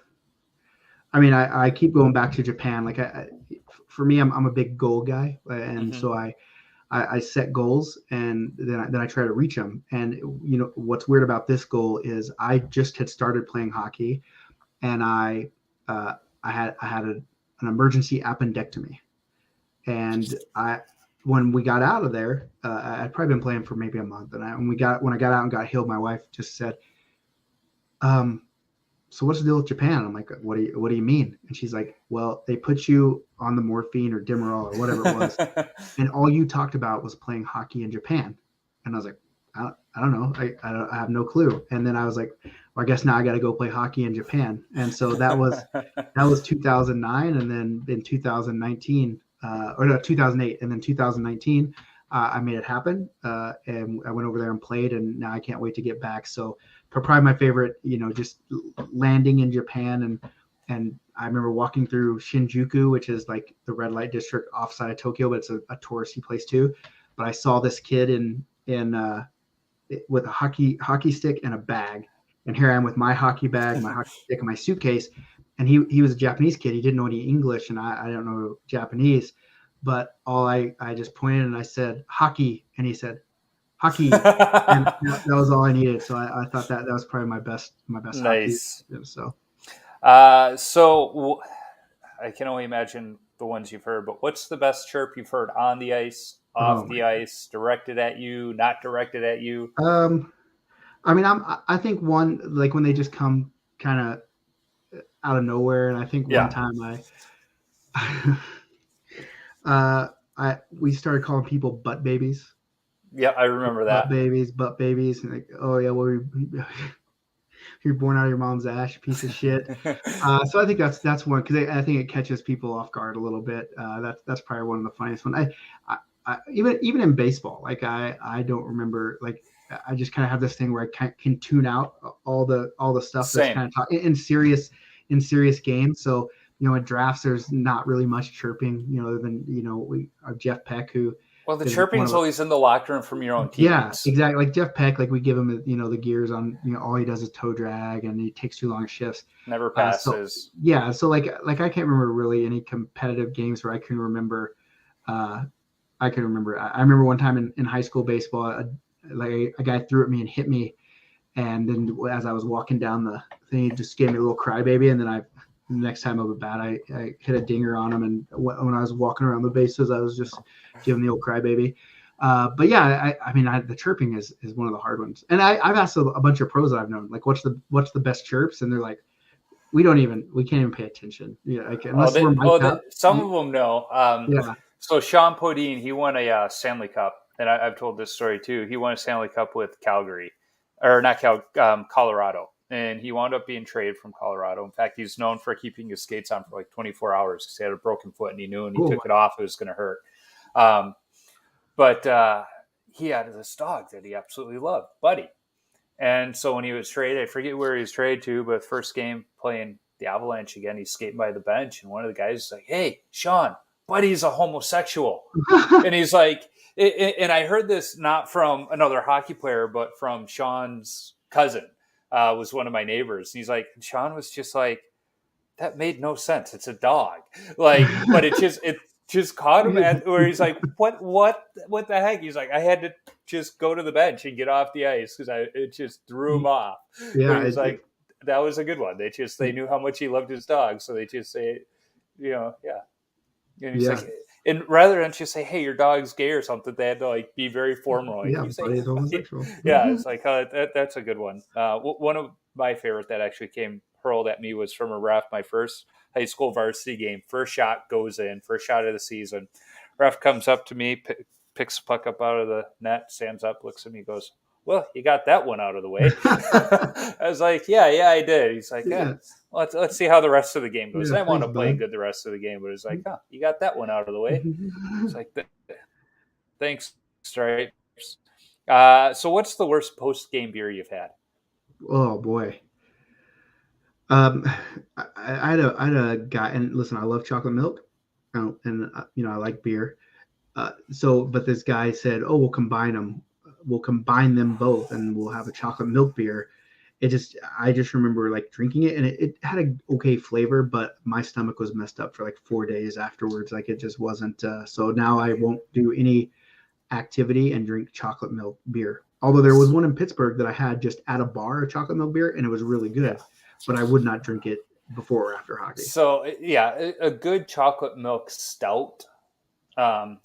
S2: I mean, I keep going back to Japan. Like for me, I'm a big goal guy, and
S1: Mm-hmm.
S2: so I set goals, and then I try to reach them. And what's weird about this goal is I just had started playing hockey, and uh, I had an emergency appendectomy, and I when we got out of there, I'd probably been playing for maybe a month, and when I got out and got healed, my wife just said, um, "So what's the deal with Japan?" I'm like, what do you mean?" And she's like, "Well, they put you on the morphine or Demerol or whatever it was, and all you talked about was playing hockey in Japan." And I was like, I don't know. I have no clue. And then I was like, well, I guess now I got to go play hockey in Japan. And so that was 2009. And then in 2019, or no, 2008, and then 2019, I made it happen. And I went over there and played, and now I can't wait to get back. So probably my favorite, just landing in Japan, and I remember walking through Shinjuku, which is like the red light district offside of Tokyo, but it's a touristy place too. But I saw this kid with a hockey stick and a bag, and here I am with my hockey bag, my hockey stick, and my suitcase. And he was a Japanese kid. He didn't know any English, and I don't know Japanese. But I just pointed and I said hockey, and he said hockey, and that was all I needed. So I thought that was probably my best hockey.
S1: Nice.
S2: So
S1: I can only imagine the ones you've heard, but what's the best chirp you've heard on the ice,
S2: oh
S1: off the ice, directed at you, not directed at you?
S2: I mean I think one, like when they just come kind of out of nowhere, and I think one
S1: Yeah.
S2: time uh we started calling people butt babies.
S1: Yeah, I remember
S2: Butt
S1: that.
S2: babies, butt babies, and like, oh yeah, well, you're born out of your mom's ass, piece of shit. So I think that's one, because I think it catches people off guard a little bit. That's probably one of the funniest one. Even in baseball, like I don't remember, like I just kind of have this thing where I can tune out all the stuff that's
S1: Same.
S2: kind of in serious games. So in drafts, there's not really much chirping, other than we Jeff Peck, who
S1: Well, the
S2: is one
S1: chirping's
S2: of
S1: always in the locker room from your own
S2: yeah,
S1: teammates.
S2: exactly. Like Jeff Peck, like we give him, the gears on, all he does is toe drag, and he takes too long shifts.
S1: Never
S2: So
S1: passes.
S2: yeah, so like I can't remember really any competitive games where I can remember. Uh, I can remember. I remember one time in high school baseball, like a guy threw at me and hit me, and then as I was walking down the thing, he just gave me a little crybaby, and then the next time I was bad, I hit a dinger on him, and when I was walking around the bases, I was just giving the old crybaby. But yeah, I mean, the chirping is one of the hard ones, and I've asked a bunch of pros that I've known, like, what's the best chirps, and they're like, we can't even pay attention, like unless we're mic'd up.
S1: Some of them know.
S2: Yeah.
S1: So Sean Podine, he won a Stanley Cup, and I've told this story too. He won a Stanley Cup with Calgary, or not Colorado, and he wound up being traded from Colorado. In fact, he's known for keeping his skates on for like 24 hours because he had a broken foot, and he knew when he
S2: Cool.
S1: took it off, it was going to hurt. But he had this dog that he absolutely loved, Buddy. And so when he was traded, I forget where he was traded to, but first game playing the Avalanche again, he's skating by the bench, and one of the guys is like, "Hey, Sean, Buddy's a homosexual," and he's like, and I heard this not from another hockey player, but from Sean's cousin, was one of my neighbors. He's like, Sean was just like, that made no sense. It's a dog, like, but it just caught him at where he's like, what the heck? He's like, I had to just go to the bench and get off the ice because it just threw him off. But
S2: Yeah,
S1: he was like, that was a good one. They knew how much he loved his dog, so they just say, yeah. And he's
S2: yeah,
S1: like, and rather than just say, hey, your dog's gay or something, they had to like be very formal. Like,
S2: yeah,
S1: you say,
S2: Buddy's homosexual.
S1: yeah, it's like that's a good one. One of my favorite that actually came hurled at me was from a ref. My first high school varsity game. First shot goes in. First shot of the season. Ref comes up to me, picks the puck up out of the net, stands up, looks at me, goes, "Well, you got that one out of the way." I was like, yeah, I did. He's like, yeah.
S2: Yeah.
S1: Let's see how the rest of the game goes.
S2: Yeah.
S1: And I wound
S2: Thanks,
S1: up playing
S2: bud.
S1: good the rest of the game, but it's like, you got that one out of the way. It's like, thanks, Stripes. So what's the worst post-game beer you've had?
S2: Oh boy. Um, I had a guy, and listen, I love chocolate milk, and I like beer. But this guy said, "Oh, we'll combine them both, and we'll have a chocolate milk beer." I just remember like drinking it, and it had a okay flavor, but my stomach was messed up for like 4 days afterwards. Like it just wasn't. So now I won't do any activity and drink chocolate milk beer. Although there was one in Pittsburgh that I had just at a bar, a chocolate milk beer, and it was really
S1: Yeah.
S2: good, but I would not drink it before or after hockey.
S1: So yeah, a good chocolate milk stout,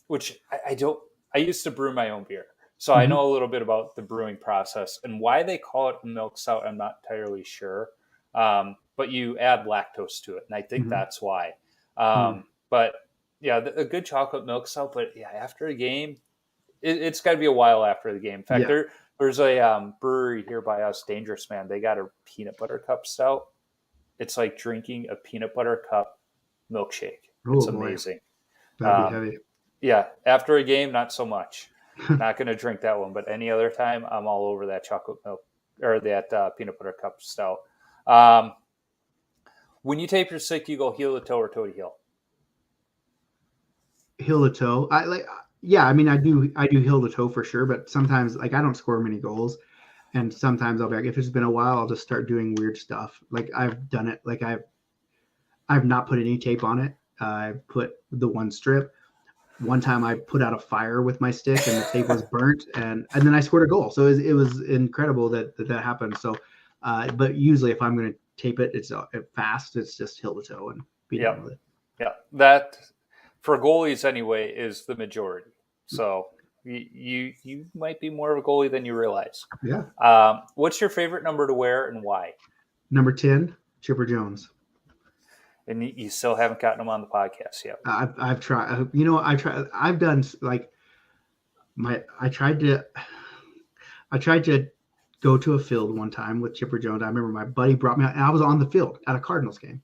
S1: which I don't. I used to brew my own beer, so I
S2: Mm-hmm.
S1: know a little bit about the brewing process and why they call it milk stout. I'm not entirely sure, but you add lactose to it, and I think
S2: Mm-hmm.
S1: that's why.
S2: Mm-hmm.
S1: But yeah, a good chocolate milk stout. But yeah, after a game, it's got to be a while after the game. In fact,
S2: Yeah.
S1: there's a brewery here by us, Dangerous Man. They got a peanut butter cup stout. It's like drinking a peanut butter cup milkshake. It's
S2: Oh boy,
S1: amazing.
S2: that'd be
S1: Um,
S2: heavy.
S1: yeah, after a game, not so much. Not going to drink that one, but any other time, I'm all over that chocolate milk or that peanut butter cup stout. Um, when you tape your stick, you go heel to toe or toe to heel.
S2: Heel to toe. I like. Yeah, I mean, I do heel to toe for sure, but sometimes like I don't score many goals, and sometimes I'll be like, if it's been a while, I'll just start doing weird stuff. Like I've done it. Like I've not put any tape on it. I've put the one strip. One time I put out a fire with my stick and the tape was burnt, and then I scored a goal. So it was incredible that happened. So, but usually if I'm going to tape it, it's fast. It's just heel to toe and be done
S1: Yep.
S2: with it.
S1: Yeah. That, for goalies anyway, is the majority. So you might be more of a goalie than you realize.
S2: Yeah.
S1: What's your favorite number to wear and why?
S2: Number 10, Chipper Jones.
S1: And you still haven't gotten him on the podcast yet.
S2: I've tried. I've done like my. I tried to go to a field one time with Chipper Jones. I remember my buddy brought me out, and I was on the field at a Cardinals game.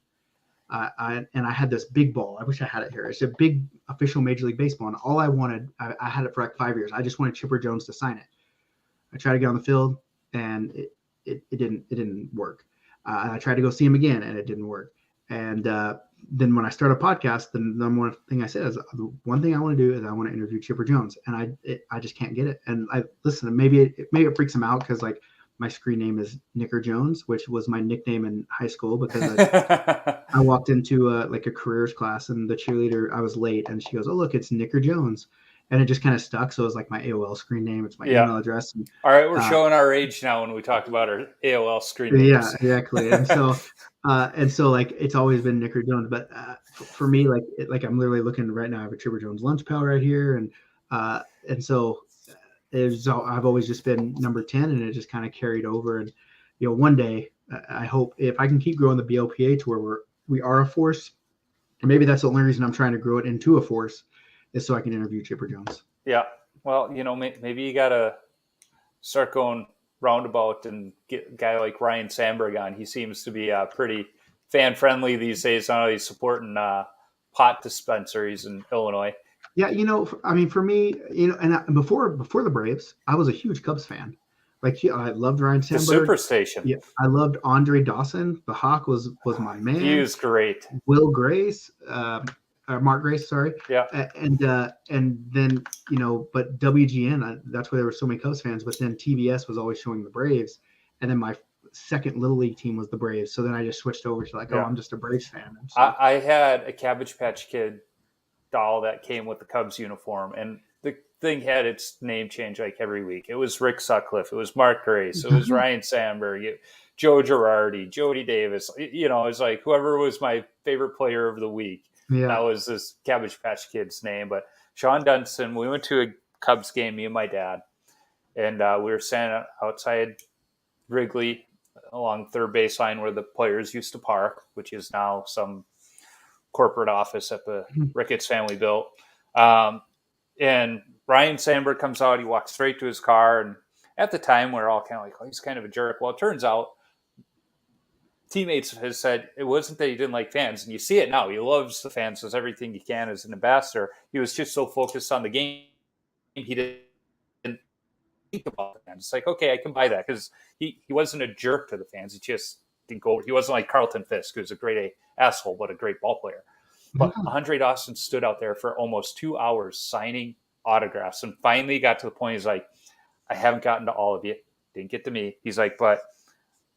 S2: I had this big ball. I wish I had it here. It's a big official Major League Baseball, and all I wanted, I had it for like 5 years. I just wanted Chipper Jones to sign it. I tried to get on the field, and it didn't work. I tried to go see him again, and it didn't work. And then when I start a podcast, the number one thing I said is the one thing I want to do is I want to interview Chipper Jones, and I just can't get it. And I listen, maybe it freaks him out because like my screen name is Nicker Jones, which was my nickname in high school because I walked into like a careers class and the cheerleader, I was late and she goes, "Oh, look, it's Nicker Jones." And it just kind of stuck. So it was like my AOL screen name. It's my
S1: Yeah.
S2: email address. And,
S1: All right, we're showing our age now when we talk about our AOL screen names.
S2: yeah, exactly. And so like it's always been Nicker Jones. But for me, like I'm literally looking right now. I have a Chipper Jones lunch pail right here, and so I've always just been number 10, and it just kind of carried over. And one day I hope if I can keep growing the BLPA to where we are a force, and maybe that's the only reason I'm trying to grow it into a force, is so I can interview Chipper Jones.
S1: Yeah. Well, maybe you got to start going roundabout and get a guy like Ryan Sandberg on. He seems to be pretty fan friendly these days. I know he's supporting pot dispensaries in Illinois.
S2: Yeah, I mean, for me, and before the Braves, I was a huge Cubs fan. Like I loved Ryan
S1: The
S2: Sandberg.
S1: Superstation.
S2: Yeah, I loved Andre Dawson. The Hawk was my man.
S1: He was great.
S2: Will Grace, Mark Grace, sorry.
S1: Yeah.
S2: And then but WGN, that's why there were so many Cubs fans. But then TBS was always showing the Braves, and then my second little league team was the Braves. So then I just switched over to like, I'm just a Braves fan. So,
S1: I had a Cabbage Patch Kid doll that came with the Cubs uniform, and the thing had its name change like every week. It was Rick Sutcliffe, it was Mark Grace, it was Ryan Sandberg, Joe Girardi, Jody Davis. It was like whoever was my favorite player of the week.
S2: Yeah.
S1: That was this Cabbage Patch Kid's name. But Sean Dunston, we went to a Cubs game, me and my dad, and we were standing outside Wrigley, along third baseline where the players used to park, which is now some corporate office that the Ricketts family built. And Ryan Sandberg comes out. He walks straight to his car. And at the time, we're all kind of like, oh, he's kind of a jerk. Well, it turns out teammates has said it wasn't that he didn't like fans. And you see it now. He loves the fans, does everything he can as an ambassador. He was just so focused on the game, he didn't think about the fans. It's like, okay, I can buy that because he wasn't a jerk to the fans. He just didn't go. He wasn't like Carlton Fisk, who's a great asshole, but a great ball player. But Andre Dawson stood out there for almost 2 hours signing autographs and finally got to the point he's like, I haven't gotten to all of you. Didn't get to me. He's like, but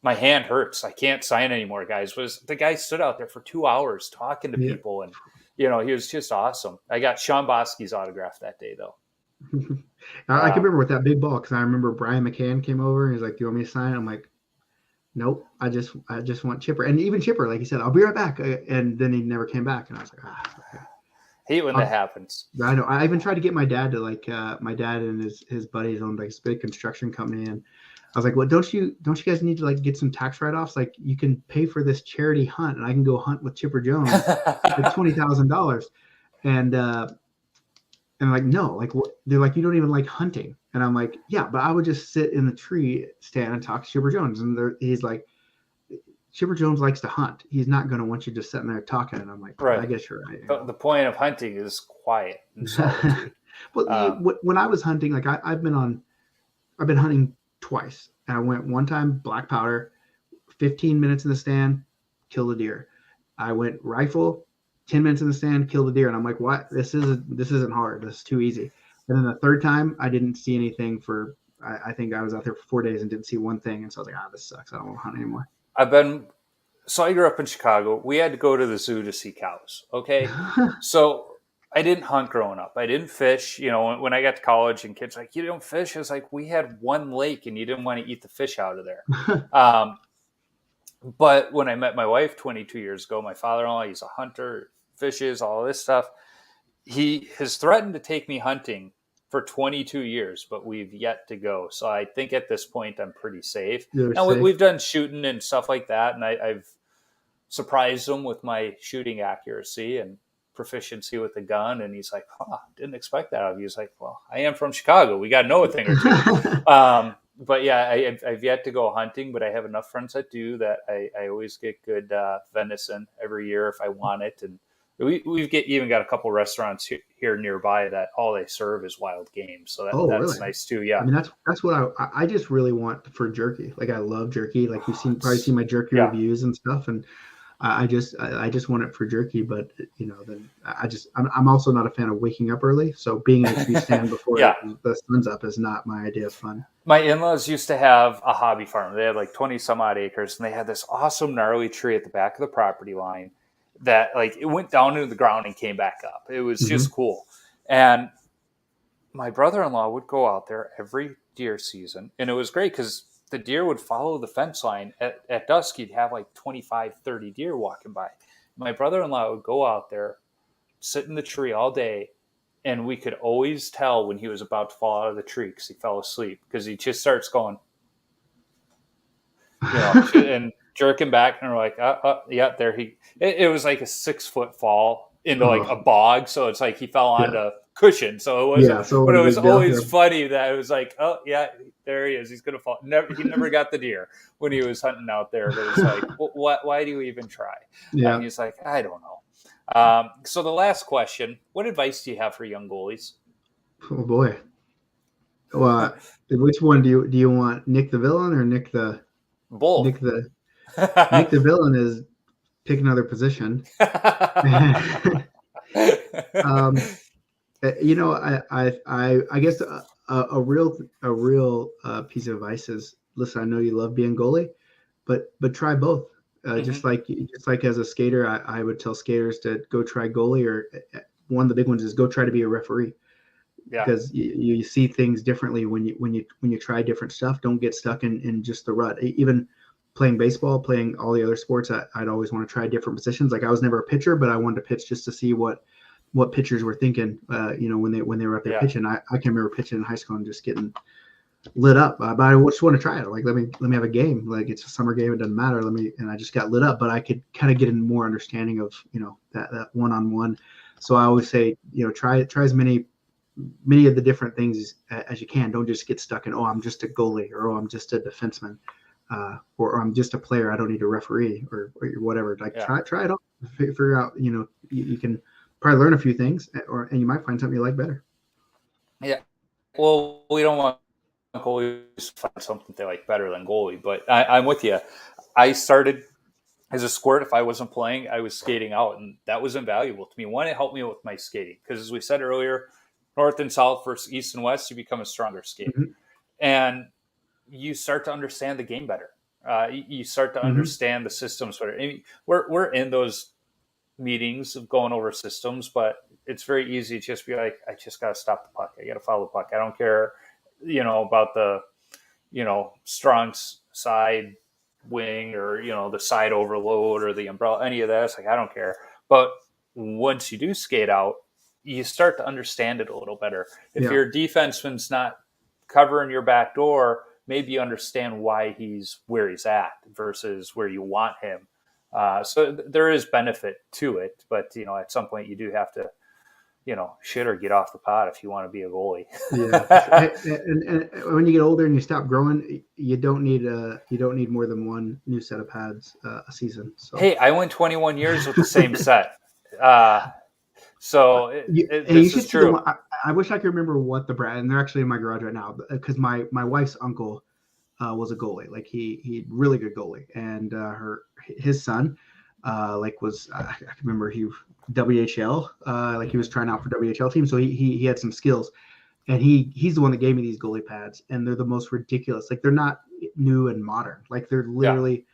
S1: my hand hurts. I can't sign anymore, guys. The guy stood out there for 2 hours talking to people. And, he was just awesome. I got Sean Bosky's autograph that day, though.
S2: I can remember with that big ball because I remember Brian McCann came over and he's like, do you want me to sign? I'm like, nope, I just want Chipper. And even Chipper, like he said, I'll be right back. And then he never came back. And I was like, okay.
S1: Hate when that happens.
S2: I know. I even tried to get my dad to my dad and his buddies owned like this big construction company. And I was like, well, don't you guys need to like get some tax write-offs? Like you can pay for this charity hunt and I can go hunt with Chipper Jones for $20,000. And like, no, like they're like, you don't even like hunting. And I'm like, yeah, but I would just sit in the tree stand and talk to Chipper Jones. And he's like, Chipper Jones likes to hunt. He's not going to want you just sitting there talking. And I'm like, right. I guess you're right.
S1: The point of hunting is quiet and solitude.
S2: Well, when I was hunting, like I've been hunting twice. And I went one time black powder, 15 minutes in the stand, kill the deer. I went rifle, 10 minutes in the stand, kill the deer. And I'm like, what? This isn't hard. This is too easy. And then the third time I didn't see anything I think I was out there for 4 days and didn't see one thing. And so I was like, this sucks. I don't want to hunt anymore.
S1: So I grew up in Chicago. We had to go to the zoo to see cows. Okay. So I didn't hunt growing up. I didn't fish. When I got to college and kids were like, you don't fish. I was like, we had one lake and you didn't want to eat the fish out of there. But when I met my wife 22 years ago, my father-in-law, he's a hunter, fishes, all this stuff. He has threatened to take me hunting for 22 years, but we've yet to go. So I think at this point I'm pretty safe. Now we've done shooting and stuff like that, and I've surprised him with my shooting accuracy and proficiency with the gun. And he's like, didn't expect that out of you. He's like, well, I am from Chicago. We got to know a thing or two. But yeah, I've yet to go hunting, but I have enough friends that do that. I always get good venison every year if I want it. And we've even got a couple restaurants here nearby that all they serve is wild game. So that's really nice too. Yeah.
S2: I mean, that's what I just really want for jerky. Like I love jerky. Like you've probably seen my jerky reviews and stuff. And I just want it for jerky, but then I'm also not a fan of waking up early. So being in a tree stand before the sun's up is not my idea of fun.
S1: My in-laws used to have a hobby farm. They had like 20 some odd acres, and they had this awesome gnarly tree at the back of the property line that like it went down into the ground and came back up. It was just cool. And my brother-in-law would go out there every deer season, and it was great because the deer would follow the fence line. At dusk, you'd have like 25, 30 deer walking by. My brother-in-law would go out there, sit in the tree all day, and we could always tell when he was about to fall out of the tree because he fell asleep because he just starts going, and jerking back. And we're like, yeah, there it was like a 6-foot fall into like a bog. So it's like he fell onto cushion. So it wasn't, but it was always funny that it was like, oh yeah, there he is. He's going to fall. He never got the deer when he was hunting out there. But it's like, why do you even try? And he's like, I don't know. So the last question, what advice do you have for young goalies?
S2: Oh boy. Well, which one do you want? Nick the villain or Nick the
S1: both?
S2: Nick the villain is pick another position. I guess a real piece of advice is, listen, I know you love being goalie, but try both. Just like as a skater, I would tell skaters to go try goalie, or one of the big ones is go try to be a referee. Yeah. Because you see things differently when you try different stuff. Don't get stuck in just the rut. Even playing baseball, playing all the other sports, I'd always want to try different positions. Like I was never a pitcher, but I wanted to pitch just to see what pitchers were thinking. When they were up there pitching. I can remember pitching in high school and just getting lit up. But I just want to try it. Like, let me have a game. Like, it's a summer game. It doesn't matter. And I just got lit up. But I could kind of get a more understanding of that one-on-one. So I always say, try as many of the different things as you can. Don't just get stuck in, oh, I'm just a goalie, or oh, I'm just a defenseman, or I'm just a player. I don't need a referee or whatever. Like,
S1: Yeah.
S2: try it out. Figure out. You can probably learn a few things, and you might find something you like better.
S1: Yeah. Well, we don't want goalies to find something they like better than goalie, but I'm with you. I started as a squirt. If I wasn't playing, I was skating out, and that was invaluable to me. One, it helped me with my skating because, as we said earlier, north and south versus east and west, you become a stronger skater,
S2: Mm-hmm.
S1: and you start to understand the game better. You start to
S2: Mm-hmm.
S1: understand the systems better. I mean, we're in those meetings of going over systems, but it's very easy to just be like, I just got to stop the puck. I got to follow the puck. I don't care, about the, strong side wing, or, the side overload or the umbrella, any of that. It's like, I don't care. But once you do skate out, you start to understand it a little better. If
S2: Yeah.
S1: your defenseman's not covering your back door, maybe you understand why he's where he's at versus where you want him. So there is benefit to it, but at some point you do have to, shit or get off the pot if you want to be a goalie.
S2: Yeah, for sure. And when you get older and you stop growing, you don't need more than one new set of pads a season. So
S1: Hey, I went 21 years with the same set. Uh, so
S2: and you
S1: this
S2: should
S1: is
S2: see the
S1: true.
S2: one. I wish I could remember what the brand. And they're actually in my garage right now because my wife's uncle was a goalie. Like, he really good goalie, and his son like was I can remember he WHL, like he was trying out for WHL team, so he had some skills, and he's the one that gave me these goalie pads, and they're the most ridiculous. Like, they're not new and modern. Like, they're
S1: Yeah.
S2: literally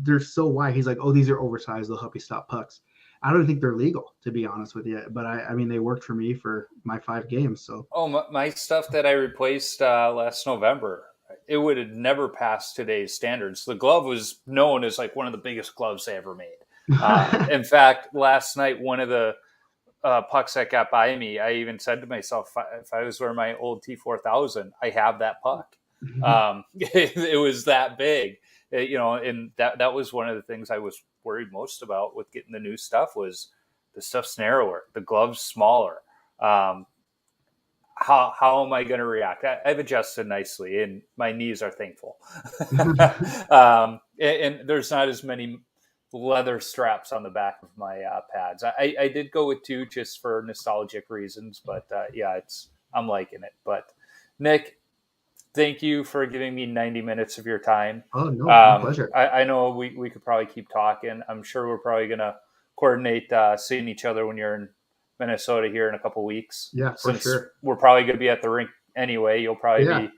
S2: they're so wide. He's like, oh, these are oversized. They'll help you stop pucks. I don't think they're legal, to be honest with you, but I mean, they worked for me for my 5 games. So
S1: Oh, my stuff that I replaced last November, it would have never passed today's standards. The glove was known as like one of the biggest gloves they ever made. In fact, last night, one of the pucks that got by me, I even said to myself, if I was wearing my old T4000, I have that puck. It was that big, and that was one of the things I was worried most about with getting the new stuff was the stuff's narrower, the glove's smaller. Um, how am I going to react? I've adjusted nicely, and my knees are thankful. And there's not as many leather straps on the back of my pads. I did go with two just for nostalgic reasons, but yeah, I'm liking it. But Nick, thank you for giving me 90 minutes of your time.
S2: Oh, no, my pleasure.
S1: I know we could probably keep talking. I'm sure we're probably going to coordinate seeing each other when you're in Minnesota here in a couple weeks.
S2: Yeah, for
S1: Since
S2: sure.
S1: we're probably going to be at the rink anyway, you'll probably
S2: Yeah.
S1: be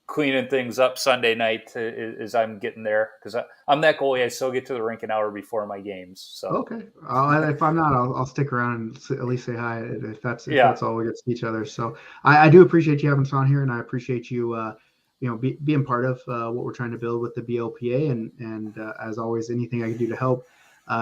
S1: cleaning things up Sunday night as I'm getting there because I'm that goalie. I still get to the rink an hour before my games. So
S2: Okay. If I'm not, I'll stick around and at least say hi if
S1: yeah,
S2: that's all we get to see each other. So I do appreciate you having us on here, and I appreciate you being part of what we're trying to build with the BLPA. And as always, anything I can do to help,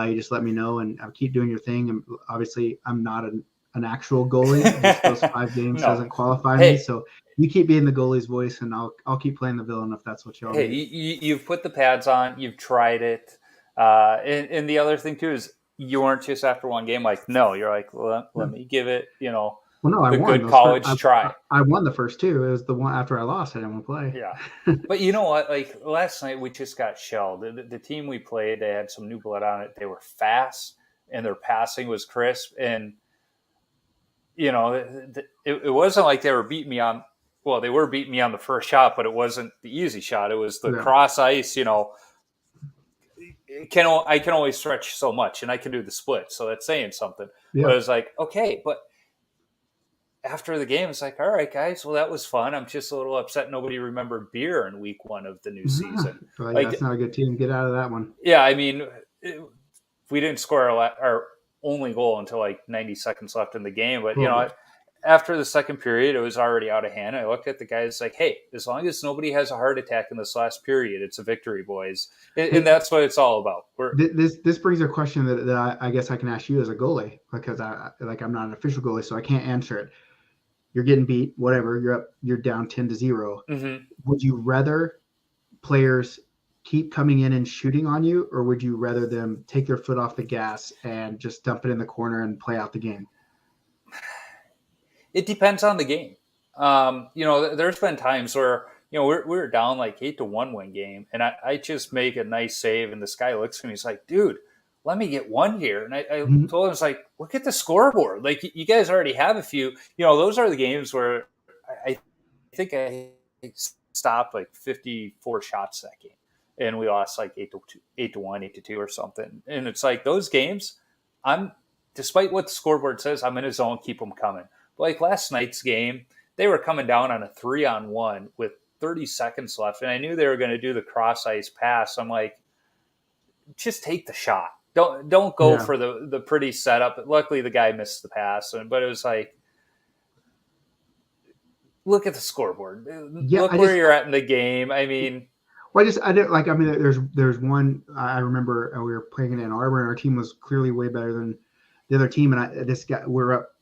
S2: you just let me know, and I'll keep doing your thing. And obviously, I'm not an actual goalie. Just those 5 games
S1: no,
S2: doesn't qualify me.
S1: hey,
S2: So you keep being the goalie's voice, and I'll keep playing the villain if that's what y'all
S1: hey,
S2: need.
S1: you've put the pads on, you've tried it, and the other thing too is you weren't just after one game like no, you're like let me give it
S2: Well, no, I
S1: the
S2: won
S1: good
S2: those first.
S1: college try.
S2: I won the first two. It was the one after I lost. I didn't want to play.
S1: Yeah. But you know what? Like last night, we just got shelled. The team we played, they had some new blood on it. They were fast, and their passing was crisp. And it wasn't like they were beating me on. Well, they were beating me on the first shot, but it wasn't the easy shot. It was the
S2: Yeah.
S1: cross ice. I can only stretch so much, and I can do the split. So that's saying something. But
S2: Yeah.
S1: it was like, okay, but after the game, it's like, all right, guys, well, that was fun. I'm just a little upset nobody remembered beer in week one of the new season.
S2: Well, yeah,
S1: Like,
S2: that's not a good team. Get out of that one.
S1: yeah, I mean, we didn't score our only goal until like 90 seconds left in the game. But,
S2: Oh,
S1: after the second period, it was already out of hand. I looked at the guys like, hey, as long as nobody has a heart attack in this last period, it's a victory, boys. And that's what it's all about.
S2: this brings a question that I guess I can ask you as a goalie because I'm not an official goalie, so I can't answer it. you're getting beat, whatever, you're down 10-0.
S1: Mm-hmm.
S2: Would you rather players keep coming in and shooting on you, or would you rather them take their foot off the gas and just dump it in the corner and play out the game?
S1: It depends on the game. There's been times where we're down like 8-1 one game, and I just make a nice save, and this guy looks at me, he's like, "Dude, let me get one here." And I
S2: Mhm.
S1: told him, "It's like, look at the scoreboard. Like you guys already have a few. Those are the games where I think I stopped like 54 shots that game, and we lost like 8-2, 8-1, 8-2, or something. And it's like those games, I'm despite what the scoreboard says, I'm in a zone, keep them coming. Like last night's game, they were coming down on a 3-on-1 with 30 seconds left, and I knew they were going to do the cross ice pass. I'm like, just take the shot. Don't go
S2: Yeah.
S1: for the pretty setup. Luckily, the guy missed the pass, but it was like, look at the scoreboard.
S2: Yeah,
S1: Look where you're at in the game. I mean,
S2: well, I didn't like. I mean, there's one I remember we were playing in Ann Arbor, and our team was clearly way better than the other team. And this guy, we're up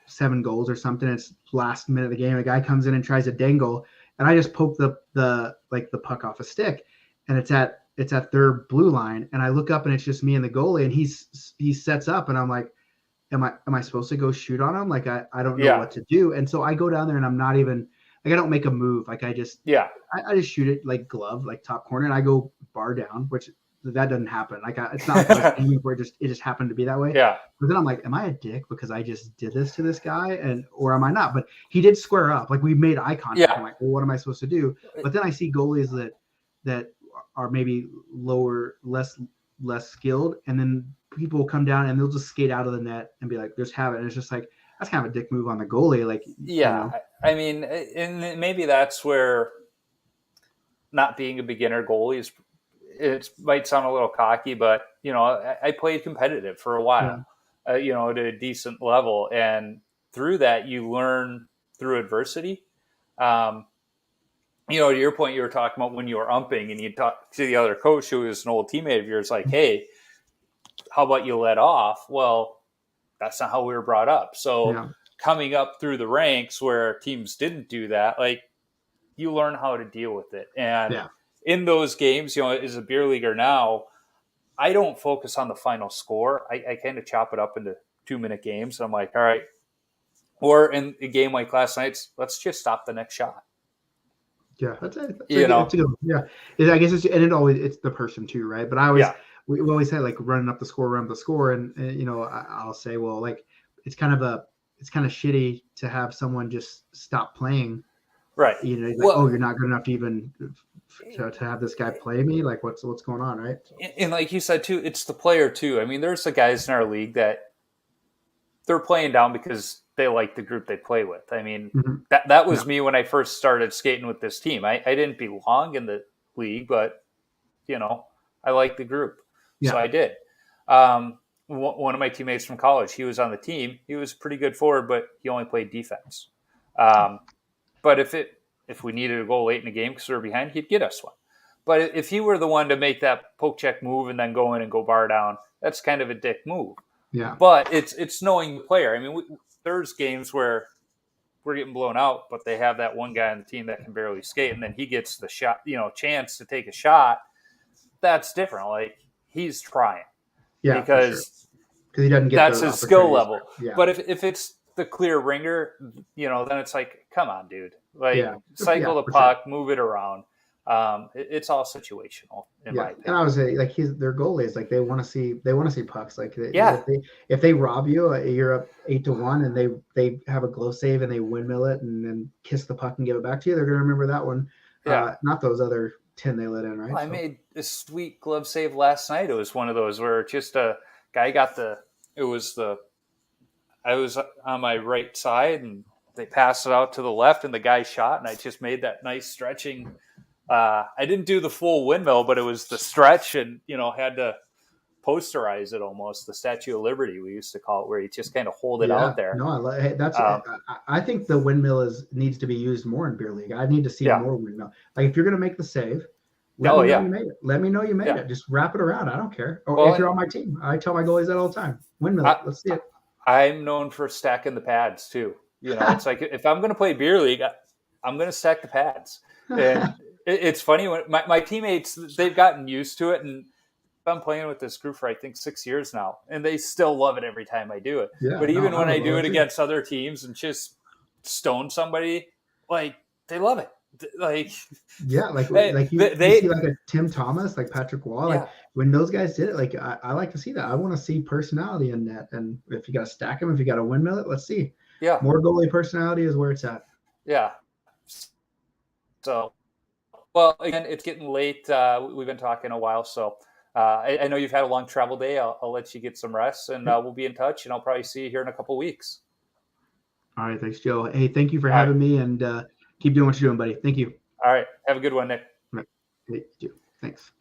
S2: 7 goals or something. It's last minute of the game. A guy comes in and tries to dangle, and I just poke the puck off a stick, and it's at their blue line, and I look up and it's just me and the goalie, and he sets up, and I'm like, am I supposed to go shoot on him? Like I don't know what to do, and so I go down there and I'm not even like I don't make a move. Like I just just shoot it like glove, like top corner, and I go bar down, which that doesn't happen. Like it's not like I was aiming for it. It just happened to be that way.
S1: Yeah.
S2: But then I'm like, am I a dick because I just did this to this guy, or am I not? But he did square up. Like we made eye contact. I'm like, well, what am I supposed to do? But then I see goalies that are maybe lower, less skilled, and then people will come down and they'll just skate out of the net and be like, just have it. And it's just like, that's kind of a dick move on the goalie. Like,
S1: I mean, and maybe that's where not being a beginner goalie is, it might sound a little cocky, but, I played competitive for a while, at a decent level. And through that, you learn through adversity. To your point, you were talking about when you were umping and you talk to the other coach who was an old teammate of yours, like, hey, how about you let off? Well, that's not how we were brought up. So coming up through the ranks where teams didn't do that, like you learn how to deal with it. And in those games, as a beer leaguer now, I don't focus on the final score. I kind of chop it up into 2-minute games. I'm like, all right. Or in a game like last night's, let's just stop the next shot.
S2: Yeah, that's a good one. Yeah. I guess it's the person too, right? But we always say like run up the score, and I'll say, well, like it's kind of shitty to have someone just stop playing,
S1: right?
S2: Oh, you're not good enough to even to have this guy play me. Like what's going on, right?
S1: And like you said too, it's the player too. I mean, there's the guys in our league that they're playing down because they like the group they play with. I mean, that was me when I first started skating with this team. I didn't belong in the league, but I liked the group. So I did. One of my teammates from college, he was on the team. He was a pretty good forward, but he only played defense. But if we needed a goal late in the game because we were behind, he'd get us one. But if he were the one to make that poke check move and then go in and go bar down, that's kind of a dick move.
S2: Yeah.
S1: But it's knowing the player. I mean, there's games where we're getting blown out, but they have that one guy on the team that can barely skate, and then he gets the shot, chance to take a shot. That's different. Like he's trying, because
S2: he doesn't get
S1: that's his skill level.
S2: Yeah.
S1: But if it's the clear ringer, then it's like, come on, dude. Like cycle the puck, move it around. It's all situational. In my opinion.
S2: And I would say like their goalies, like they want to see pucks. Like if they rob you, you're up 8-1, and they have a glow save and they windmill it and then kiss the puck and give it back to you, they're gonna remember that one. Not those other 10 they let in, right?
S1: Well, I made a sweet glove save last night. It was one of those where just a guy got I was on my right side and they passed it out to the left and the guy shot, and I just made that nice stretching. I didn't do the full windmill, but it was the stretch, and had to posterize it almost, the Statue of Liberty we used to call it, where you just kind of hold it out there.
S2: No, I think the windmill needs to be used more in beer league. I need to see more windmill. Like if you're going to make the save, let me know you made it. Let me know you made it. Just wrap it around. I don't care. Or if you're on my team, I tell my goalies that all the time. Windmill, let's see it.
S1: I'm known for stacking the pads too. It's like if I'm going to play beer league, I'm going to stack the pads. And it's funny when my teammates, they've gotten used to it, and I'm playing with this group for I think 6 years now, and they still love it every time I do it.
S2: Yeah,
S1: But
S2: no,
S1: even
S2: I
S1: when I do
S2: love
S1: it
S2: it too.
S1: against other teams and just stone somebody, like they love it. Like
S2: Yeah, like you see
S1: they
S2: like a Tim Thomas, like Patrick Wall, like
S1: yeah
S2: when those guys did it, like I like to see that. I want to see personality in that. And if you got to stack them, if you got to windmill it, let's see.
S1: yeah
S2: More goalie personality is where it's at.
S1: yeah. So well, again, it's getting late. We've been talking a while, so I know you've had a long travel day. I'll let you get some rest, and
S2: Yep.
S1: we'll be in touch. And I'll probably see you here in a couple weeks.
S2: All right, thanks, Joe. Hey, thank you for
S1: All right,
S2: having me, and keep doing what you're doing, buddy. Thank you.
S1: all right. Have a good one, Nick.
S2: All right. Hey, you too. Thanks.